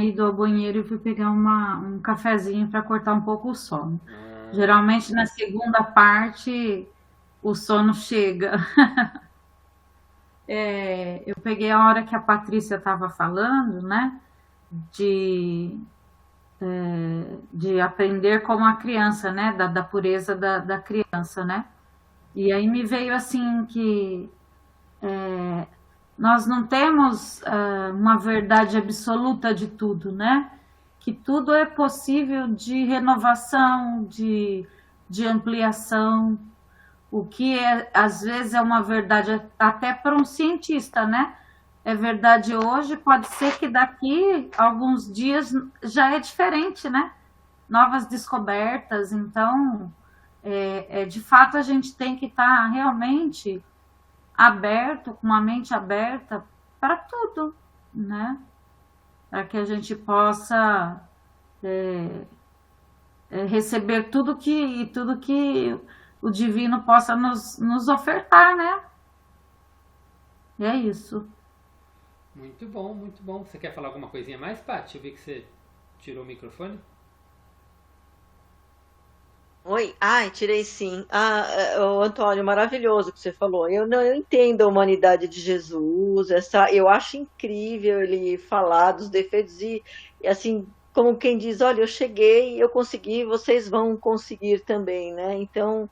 ido ao banheiro e fui pegar um cafezinho para cortar um pouco o sono. Geralmente na segunda parte o sono chega. Eu peguei a hora que a Patrícia estava falando, né? De aprender como a criança, né? Da pureza da criança, né? E aí me veio assim que nós não temos uma verdade absoluta de tudo, né? Que tudo é possível de renovação, de ampliação. O que às vezes é uma verdade até para um cientista, né? É verdade hoje, pode ser que daqui a alguns dias já é diferente, né? Novas descobertas, então, de fato a gente tem que estar realmente aberto, com uma mente aberta para tudo, né? Para que a gente possa receber tudo que o divino possa nos ofertar, né? E é isso. Muito bom, muito bom. Você quer falar alguma coisinha mais, Paty? Eu vi que você tirou o microfone. Oi? Ai, tirei sim. O Antônio, maravilhoso que você falou. Eu entendo a humanidade de Jesus, eu acho incrível ele falar dos defeitos e assim, como quem diz, olha, eu cheguei, eu consegui, vocês vão conseguir também, né? Então,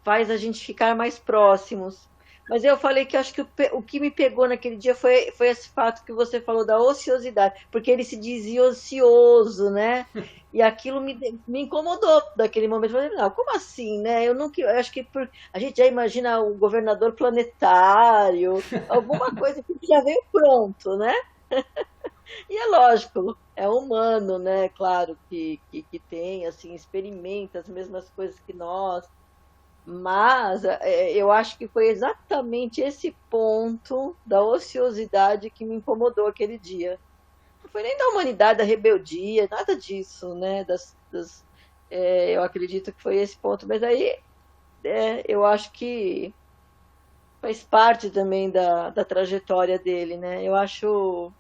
faz a gente ficar mais próximos. Mas eu falei que acho que o que me pegou naquele dia foi esse fato que você falou da ociosidade, porque ele se dizia ocioso, né? E aquilo me incomodou daquele momento. Eu falei, não, como assim, né? Eu acho que a gente já imagina o governador planetário, alguma coisa que já veio pronto, né? E é lógico, é humano, né? Claro que tem, assim, experimenta as mesmas coisas que nós. Mas eu acho que foi exatamente esse ponto da ociosidade que me incomodou aquele dia. Não foi nem da humanidade, da rebeldia, nada disso, né? Eu acredito que foi esse ponto. Mas aí eu acho que faz parte também da trajetória dele, né? Eu acho...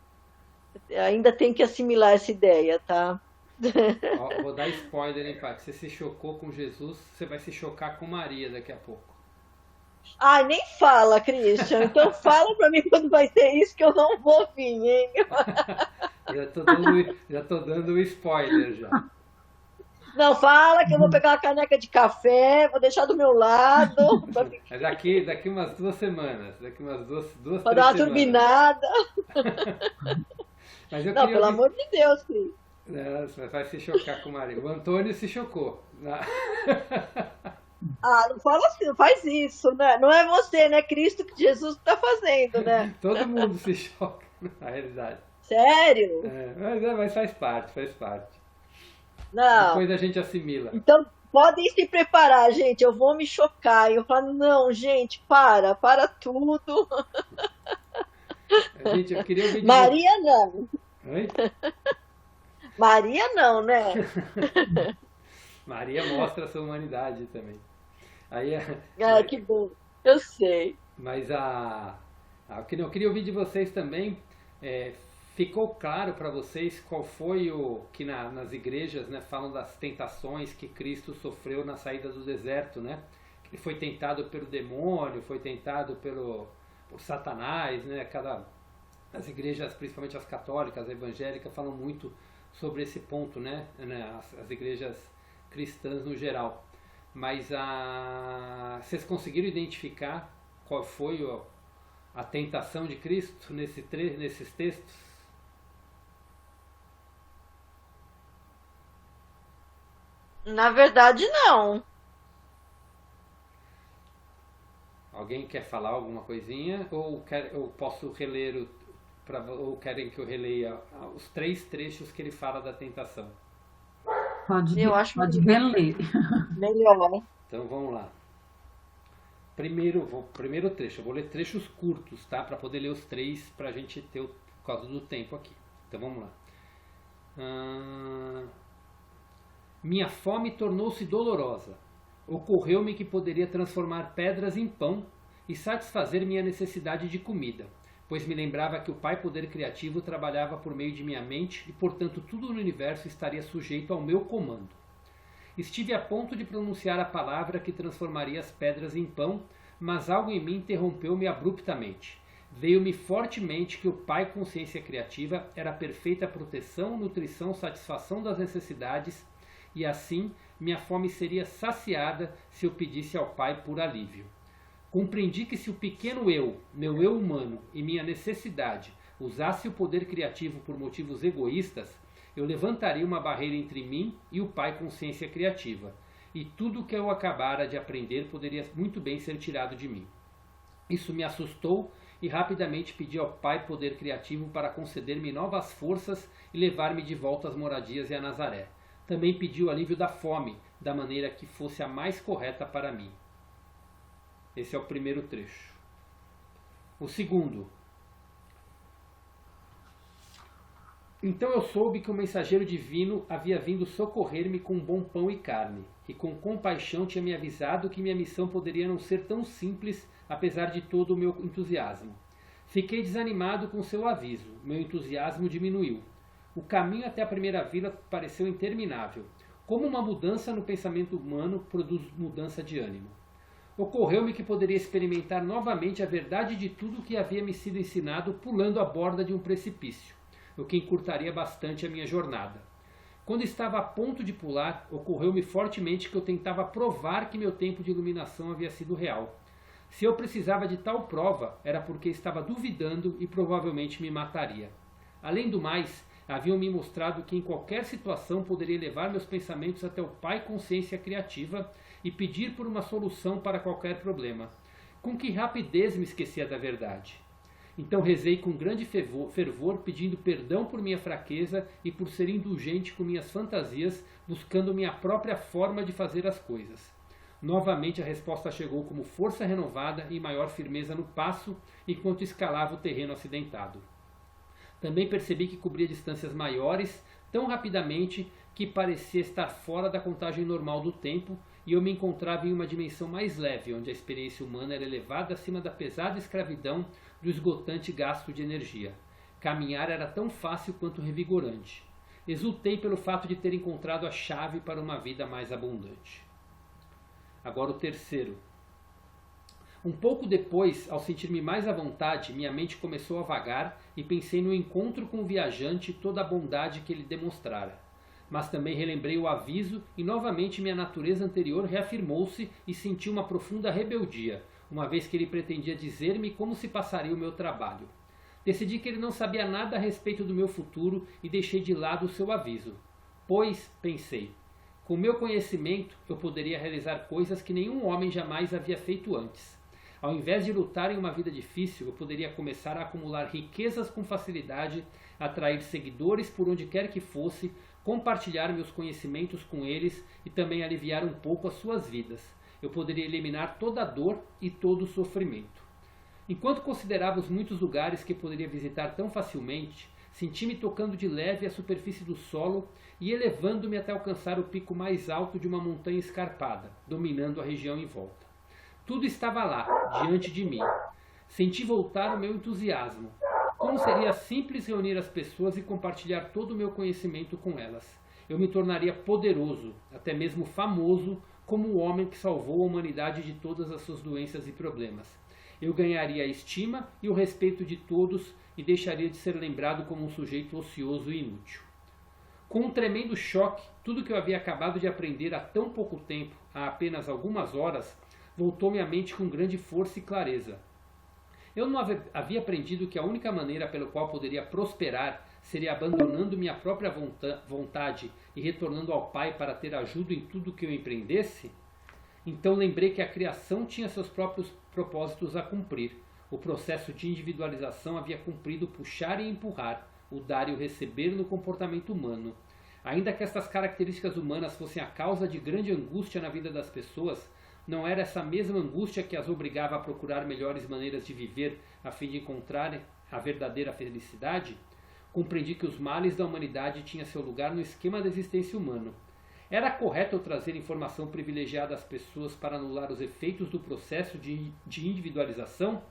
Ainda tem que assimilar essa ideia, tá? Ó, vou dar spoiler, hein, Paty? Você se chocou com Jesus, você vai se chocar com Maria daqui a pouco. Ai, nem fala, Christian. Então fala pra mim quando vai ser isso que eu não vou vir, hein? Já tô dando o spoiler já. Não, fala que eu vou pegar uma caneca de café, vou deixar do meu lado. É daqui umas 2 semanas. Daqui umas duas Pra dar uma turbinada. Mas eu não, pelo amor de Deus, Cris. Você vai se chocar com o Maria. O Antônio se chocou. Não fala assim, não faz isso, né? Não é você, né? Cristo que Jesus está fazendo, né? Todo mundo se choca, na realidade. Sério? Mas faz parte. Não. Depois a gente assimila. Então, podem se preparar, gente. Eu vou me chocar. Eu falo, não, gente, para tudo. Gente, eu queria ouvir Maria, não. Oi? Maria não, né? Maria mostra a sua humanidade também. Aí, Ah, que bom. Eu sei. mas o que eu queria ouvir de vocês também, ficou claro para vocês qual foi o que nas igrejas, né, falam das tentações que Cristo sofreu na saída do deserto, né? Ele foi tentado pelo demônio, foi tentado por Satanás, né? As igrejas, principalmente as católicas, as evangélicas, falam muito sobre esse ponto, né? As igrejas cristãs no geral. Mas vocês conseguiram identificar qual foi a tentação de Cristo nesses textos? Na verdade, não. Alguém quer falar alguma coisinha? Ou eu posso reler, ou querem que eu releia os 3 trechos que ele fala da tentação? Eu acho Pode reler. melhor. Então vamos lá. Primeiro trecho, eu vou ler trechos curtos, tá? Para poder ler os 3, para a gente ter por causa do tempo aqui. Então vamos lá. Minha fome tornou-se dolorosa. Ocorreu-me que poderia transformar pedras em pão e satisfazer minha necessidade de comida, pois me lembrava que o Pai Poder Criativo trabalhava por meio de minha mente e, portanto, tudo no universo estaria sujeito ao meu comando. Estive a ponto de pronunciar a palavra que transformaria as pedras em pão, mas algo em mim interrompeu-me abruptamente. Veio-me fortemente que o Pai Consciência Criativa era a perfeita proteção, nutrição, satisfação das necessidades e assim minha fome seria saciada se eu pedisse ao Pai por alívio. Compreendi que se o pequeno eu, meu eu humano e minha necessidade usasse o poder criativo por motivos egoístas, eu levantaria uma barreira entre mim e o Pai Consciência Criativa, e tudo o que eu acabara de aprender poderia muito bem ser tirado de mim. Isso me assustou e rapidamente pedi ao Pai Poder Criativo para conceder-me novas forças e levar-me de volta às moradias e a Nazaré. Também pedi o alívio da fome, da maneira que fosse a mais correta para mim. Esse é o primeiro trecho. O segundo. Então eu soube que o mensageiro divino havia vindo socorrer-me com bom pão e carne, e com compaixão tinha me avisado que minha missão poderia não ser tão simples, apesar de todo o meu entusiasmo. Fiquei desanimado com seu aviso, meu entusiasmo diminuiu. O caminho até a primeira vila pareceu interminável. Como uma mudança no pensamento humano produz mudança de ânimo. Ocorreu-me que poderia experimentar novamente a verdade de tudo o que havia me sido ensinado pulando a borda de um precipício, o que encurtaria bastante a minha jornada. Quando estava a ponto de pular, ocorreu-me fortemente que eu tentava provar que meu tempo de iluminação havia sido real. Se eu precisava de tal prova, era porque estava duvidando e provavelmente me mataria. Além do mais, haviam me mostrado que em qualquer situação poderia levar meus pensamentos até o Pai Consciência Criativa e pedir por uma solução para qualquer problema. Com que rapidez me esquecia da verdade. Então rezei com grande fervor, pedindo perdão por minha fraqueza e por ser indulgente com minhas fantasias, buscando minha própria forma de fazer as coisas. Novamente a resposta chegou como força renovada e maior firmeza no passo, enquanto escalava o terreno acidentado. Também percebi que cobria distâncias maiores tão rapidamente que parecia estar fora da contagem normal do tempo e eu me encontrava em uma dimensão mais leve, onde a experiência humana era elevada acima da pesada escravidão do esgotante gasto de energia. Caminhar era tão fácil quanto revigorante. Exultei pelo fato de ter encontrado a chave para uma vida mais abundante. Agora o terceiro. Um pouco depois, ao sentir-me mais à vontade, minha mente começou a vagar e pensei no encontro com o viajante e toda a bondade que ele demonstrara. Mas também relembrei o aviso e novamente minha natureza anterior reafirmou-se e senti uma profunda rebeldia, uma vez que ele pretendia dizer-me como se passaria o meu trabalho. Decidi que ele não sabia nada a respeito do meu futuro e deixei de lado o seu aviso. Pois, pensei, com meu conhecimento eu poderia realizar coisas que nenhum homem jamais havia feito antes. Ao invés de lutar em uma vida difícil, eu poderia começar a acumular riquezas com facilidade, atrair seguidores por onde quer que fosse, compartilhar meus conhecimentos com eles e também aliviar um pouco as suas vidas. Eu poderia eliminar toda a dor e todo o sofrimento. Enquanto considerava os muitos lugares que poderia visitar tão facilmente, Senti-me tocando de leve a superfície do solo e elevando-me até alcançar o pico mais alto de uma montanha escarpada, dominando a região em volta. Tudo estava lá, diante de mim. Senti voltar o meu entusiasmo. Como seria simples reunir as pessoas e compartilhar todo o meu conhecimento com elas. Eu me tornaria poderoso, até mesmo famoso, como o homem que salvou a humanidade de todas as suas doenças e problemas. Eu ganharia a estima e o respeito de todos e deixaria de ser lembrado como um sujeito ocioso e inútil. Com um tremendo choque, tudo que eu havia acabado de aprender há tão pouco tempo, há apenas algumas horas, voltou-me à mente com grande força e clareza. Eu não havia aprendido que a única maneira pela qual poderia prosperar seria abandonando minha própria vontade e retornando ao Pai para ter ajuda em tudo que eu empreendesse? Então lembrei que a criação tinha seus próprios propósitos a cumprir. O processo de individualização havia cumprido puxar e empurrar, o dar e o receber no comportamento humano. Ainda que estas características humanas fossem a causa de grande angústia na vida das pessoas, não era essa mesma angústia que as obrigava a procurar melhores maneiras de viver a fim de encontrar a verdadeira felicidade? Compreendi que os males da humanidade tinham seu lugar no esquema da existência humana. Era correto eu trazer informação privilegiada às pessoas para anular os efeitos do processo de individualização?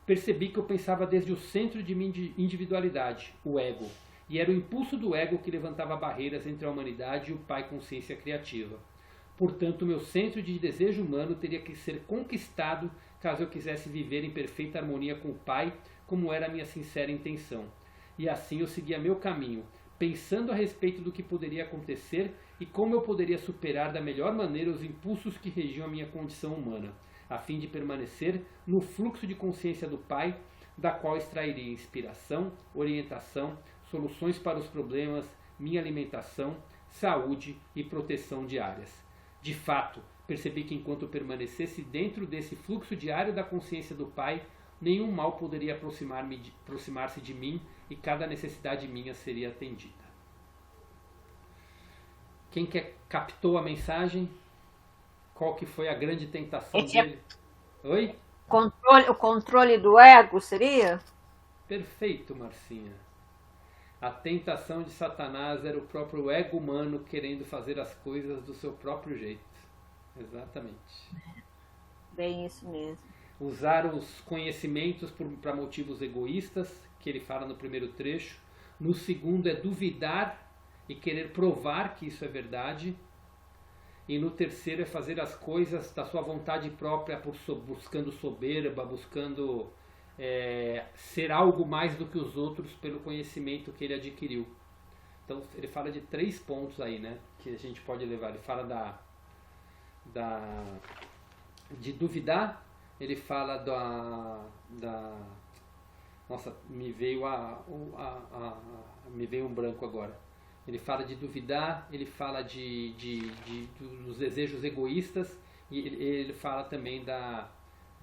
Percebi que eu pensava desde o centro de minha individualidade, o ego, e era o impulso do ego que levantava barreiras entre a humanidade e o Pai Consciência Criativa. Portanto, meu centro de desejo humano teria que ser conquistado caso eu quisesse viver em perfeita harmonia com o Pai, como era a minha sincera intenção. E assim eu seguia meu caminho, pensando a respeito do que poderia acontecer e como eu poderia superar da melhor maneira os impulsos que regiam a minha condição humana, a fim de permanecer no fluxo de consciência do Pai, da qual extrairia inspiração, orientação, soluções para os problemas, minha alimentação, saúde e proteção diárias. De fato, percebi que enquanto eu permanecesse dentro desse fluxo diário da consciência do Pai, nenhum mal poderia aproximar-se de mim e cada necessidade minha seria atendida. Quem captou a mensagem? Qual que foi a grande tentação dele? Oi? O controle do ego seria? Perfeito, Marcinha. A tentação de Satanás era o próprio ego humano querendo fazer as coisas do seu próprio jeito. Exatamente. Bem isso mesmo. Usar os conhecimentos para motivos egoístas, que ele fala no primeiro trecho. No segundo é duvidar e querer provar que isso é verdade. E no terceiro é fazer as coisas da sua vontade própria, buscando soberba, buscando ser algo mais do que os outros pelo conhecimento que ele adquiriu. Então ele fala de 3 pontos aí, né, que a gente pode levar. Ele fala de duvidar, ele fala nossa, me veio um branco agora. Ele fala de duvidar, ele fala dos desejos egoístas e ele fala também da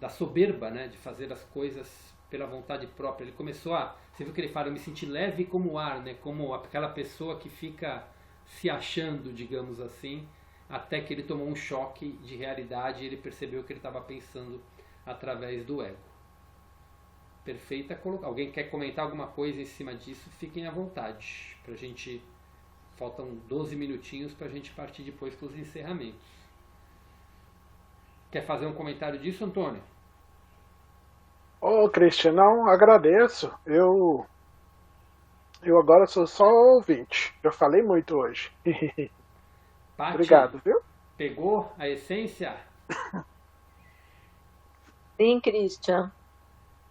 soberba, né, de fazer as coisas pela vontade própria. Ele começou você viu que ele fala, eu me senti leve como o ar, né, como aquela pessoa que fica se achando, digamos assim, até que ele tomou um choque de realidade e ele percebeu que ele estava pensando através do ego. Perfeita colocação. Alguém quer comentar alguma coisa em cima disso? Fiquem à vontade. Faltam 12 minutinhos para a gente partir depois para os encerramentos. Quer fazer um comentário disso, Antônio? Ô, Christian, não, agradeço. Eu agora sou só ouvinte. Eu falei muito hoje. Paty, obrigado, viu? Pegou a essência? Sim, Christian.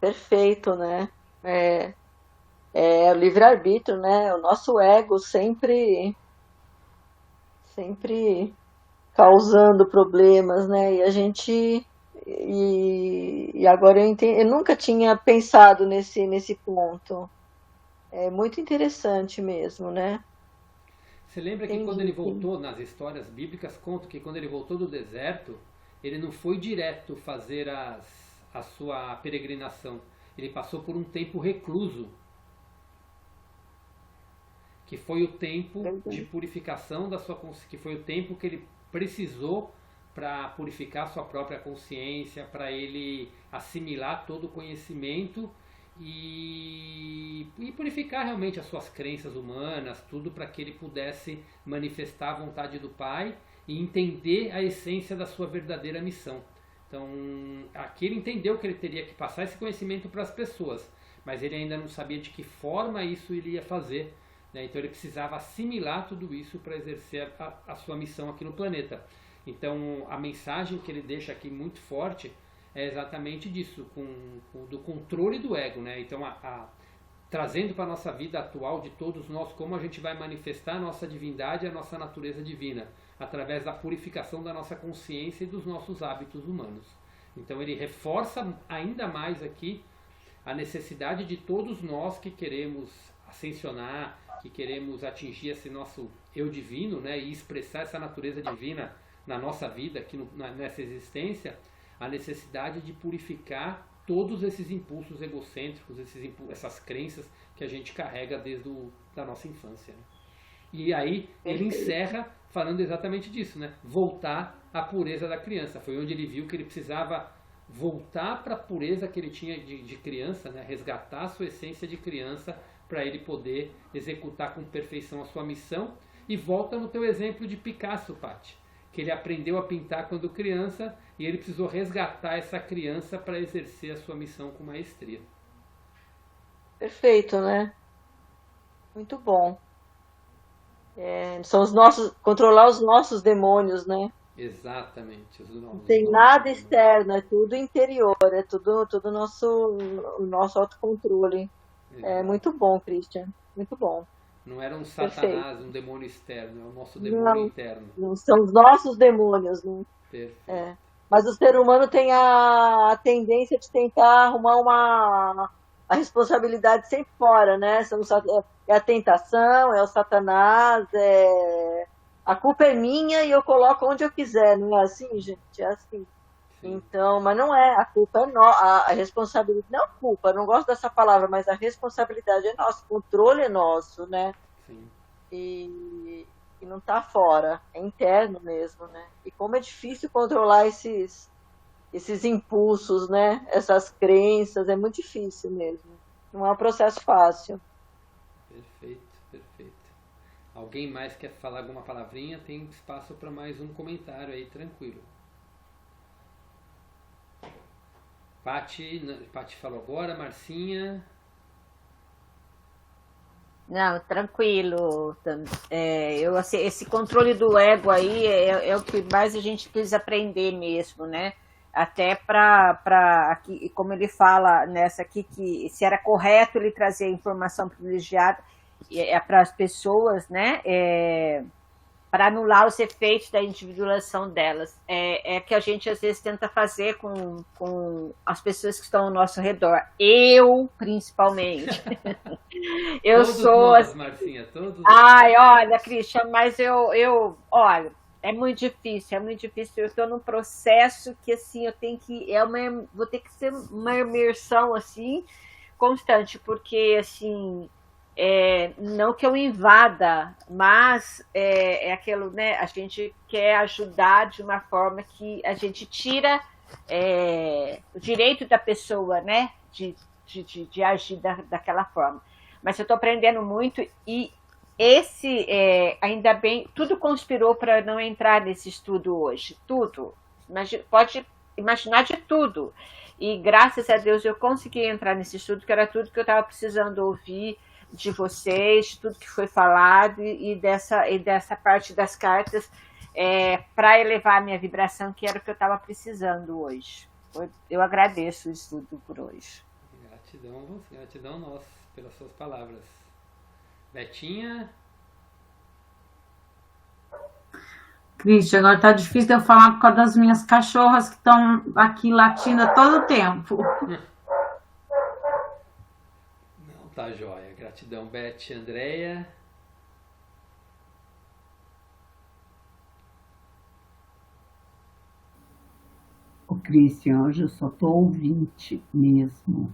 Perfeito, né? É o livre-arbítrio, né? O nosso ego sempre causando problemas, né? E agora eu nunca tinha pensado nesse ponto. É muito interessante mesmo, né? Você lembra que quando ele voltou, nas histórias bíblicas, conta que quando ele voltou do deserto, ele não foi direto fazer a sua peregrinação. Ele passou por um tempo recluso, que foi o tempo de purificação da sua consciência, que foi o tempo que ele precisou para purificar sua própria consciência, para ele assimilar todo o conhecimento e purificar realmente as suas crenças humanas, tudo para que ele pudesse manifestar a vontade do Pai e entender a essência da sua verdadeira missão. Então, aqui ele entendeu que ele teria que passar esse conhecimento para as pessoas, mas ele ainda não sabia de que forma isso ele ia fazer, né? Então ele precisava assimilar tudo isso para exercer a sua missão aqui no planeta. Então a mensagem que ele deixa aqui muito forte é exatamente disso, do controle do ego, né? Então trazendo para a nossa vida atual de todos nós como a gente vai manifestar a nossa divindade e a nossa natureza divina, através da purificação da nossa consciência e dos nossos hábitos humanos. Então ele reforça ainda mais aqui a necessidade de todos nós que queremos ascensionar, que queremos atingir esse nosso eu divino, né, e expressar essa natureza divina na nossa vida, aqui nessa existência, a necessidade de purificar todos esses impulsos egocêntricos, essas crenças que a gente carrega desde da nossa infância, né? E aí ele encerra falando exatamente disso, né? Voltar à pureza da criança. Foi onde ele viu que ele precisava voltar para a pureza que ele tinha de criança, né? Resgatar a sua essência de criança para ele poder executar com perfeição a sua missão. E volta no teu exemplo de Picasso, Paty, que ele aprendeu a pintar quando criança e ele precisou resgatar essa criança para exercer a sua missão com maestria. Perfeito, né? Muito bom. São controlar os nossos demônios, né? Exatamente. Não tem nada externo, é tudo interior, é tudo o nosso autocontrole. É muito bom, Christian, muito bom. Não era um Satanás, perfeito, um demônio externo, é o nosso demônio não, interno. Não são os nossos demônios, né? Perfeito. Mas o ser humano tem a tendência de tentar arrumar a responsabilidade sempre fora, né? É a tentação, é o Satanás, a culpa é minha e eu coloco onde eu quiser, não é assim, gente? É assim. Sim. Então, mas não é, a culpa é nossa, a responsabilidade, não culpa, não gosto dessa palavra, mas a responsabilidade é nossa, o controle é nosso, né? Sim. E não tá fora, é interno mesmo, né? E como é difícil controlar esses impulsos, né? Essas crenças, é muito difícil mesmo. Não é um processo fácil. Perfeito, perfeito. Alguém mais quer falar alguma palavrinha? Tem espaço para mais um comentário aí, tranquilo. Paty falou agora, Marcinha. Não, tranquilo. Esse controle do ego aí é o que mais a gente precisa aprender mesmo, né? Até para, como ele fala nessa aqui, que se era correto ele trazer informação privilegiada para as pessoas, né? Para anular os efeitos da individuação delas. É que a gente às vezes tenta fazer com as pessoas que estão ao nosso redor. Eu, principalmente. Eu todos sou... nós, Marcinha, todos. Ai, olha, Christian, mas olha, é muito difícil. Eu estou num processo que, assim, vou ter que ser uma imersão, assim, constante, porque, assim... não que eu invada, mas é aquilo, né? A gente quer ajudar de uma forma que a gente tira o direito da pessoa, né? De agir daquela forma. Mas eu estou aprendendo muito e ainda bem, tudo conspirou para não entrar nesse estudo hoje. Tudo. Pode imaginar de tudo. E graças a Deus eu consegui entrar nesse estudo, que era tudo que eu estava precisando ouvir de vocês, de tudo que foi falado e dessa parte das cartas para elevar a minha vibração, que era o que eu estava precisando hoje. Eu agradeço o estudo por hoje. Gratidão nossa pelas suas palavras. Betinha? Christian, agora tá difícil de eu falar por causa das minhas cachorras que estão aqui latindo a todo tempo. Tá joia. Gratidão, Beth. Andréia. Ô, Christian, hoje eu só tô ouvinte mesmo.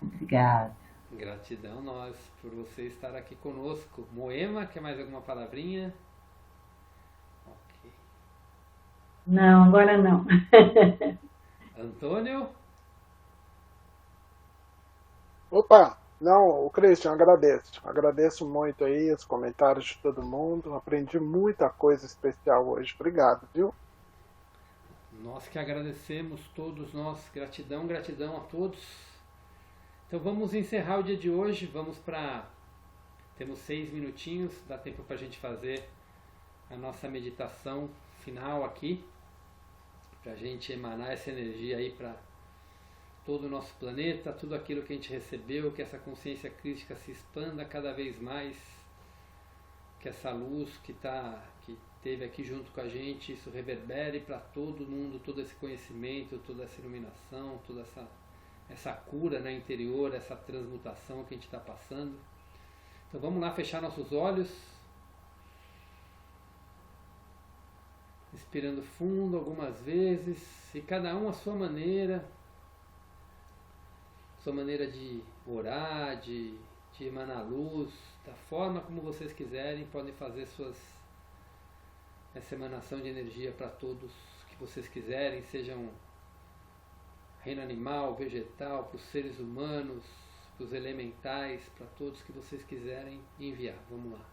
Obrigada. Gratidão nós por você estar aqui conosco. Moema, quer mais alguma palavrinha? Ok. Não, agora não. Antônio? Opa! Não, o Christian, agradeço. Agradeço muito aí os comentários de todo mundo. Aprendi muita coisa especial hoje. Obrigado, viu? Nós que agradecemos, todos nós. Gratidão, gratidão a todos. Então vamos encerrar o dia de hoje. Temos 6 minutinhos, dá tempo para a gente fazer a nossa meditação final aqui, para a gente emanar essa energia aí para todo o nosso planeta, tudo aquilo que a gente recebeu, que essa consciência crística se expanda cada vez mais, que essa luz que esteve aqui junto com a gente, isso reverbere para todo mundo, todo esse conhecimento, toda essa iluminação, toda essa cura, né, interior, essa transmutação que a gente está passando. Então vamos lá fechar nossos olhos, respirando fundo algumas vezes, e cada um à sua maneira de orar, de emanar luz, da forma como vocês quiserem, podem fazer essa emanação de energia para todos que vocês quiserem, sejam reino animal, vegetal, para os seres humanos, para os elementais, para todos que vocês quiserem enviar. Vamos lá.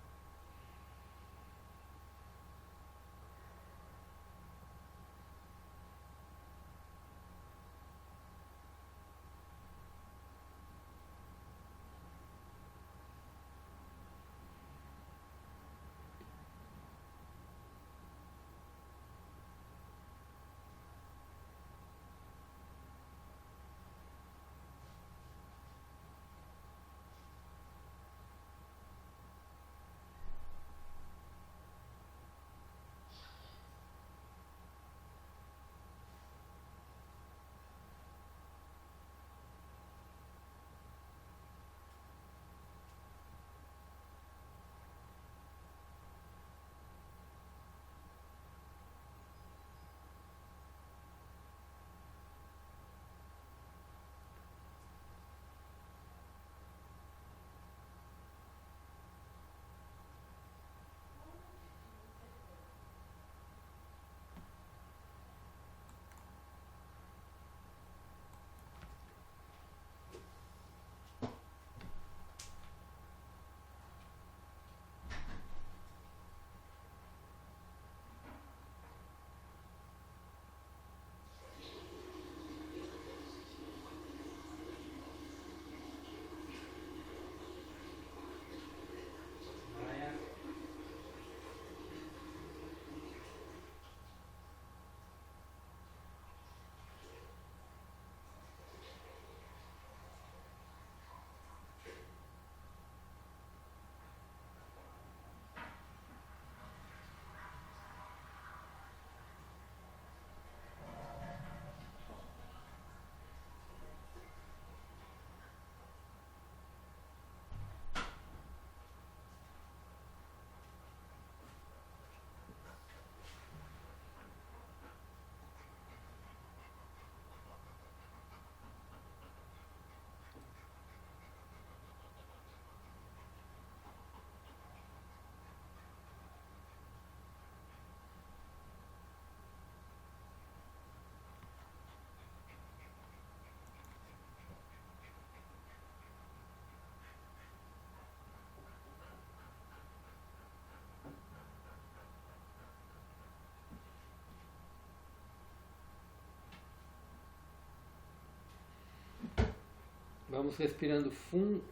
Vamos respirando fundo.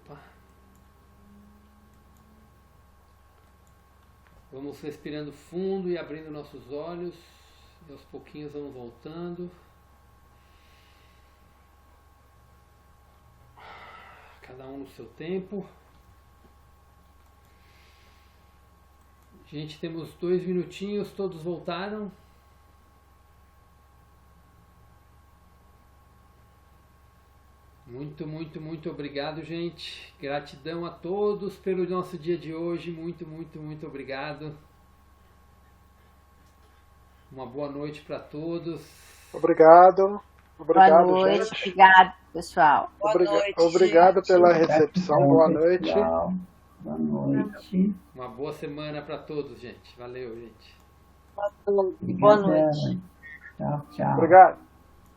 Vamos respirando fundo e abrindo nossos olhos. E aos pouquinhos vamos voltando. Cada um no seu tempo. Gente, temos 2 minutinhos, todos voltaram. Muito, muito, muito obrigado, gente. Gratidão a todos pelo nosso dia de hoje. Muito, muito, muito obrigado. Uma boa noite para todos. Obrigado. Obrigado, boa noite, gente. obrigado, pessoal. Obrigado pela recepção. Boa noite. Boa noite. Uma boa semana para todos, gente. Valeu, gente. Boa noite. Tchau, tchau. Obrigado.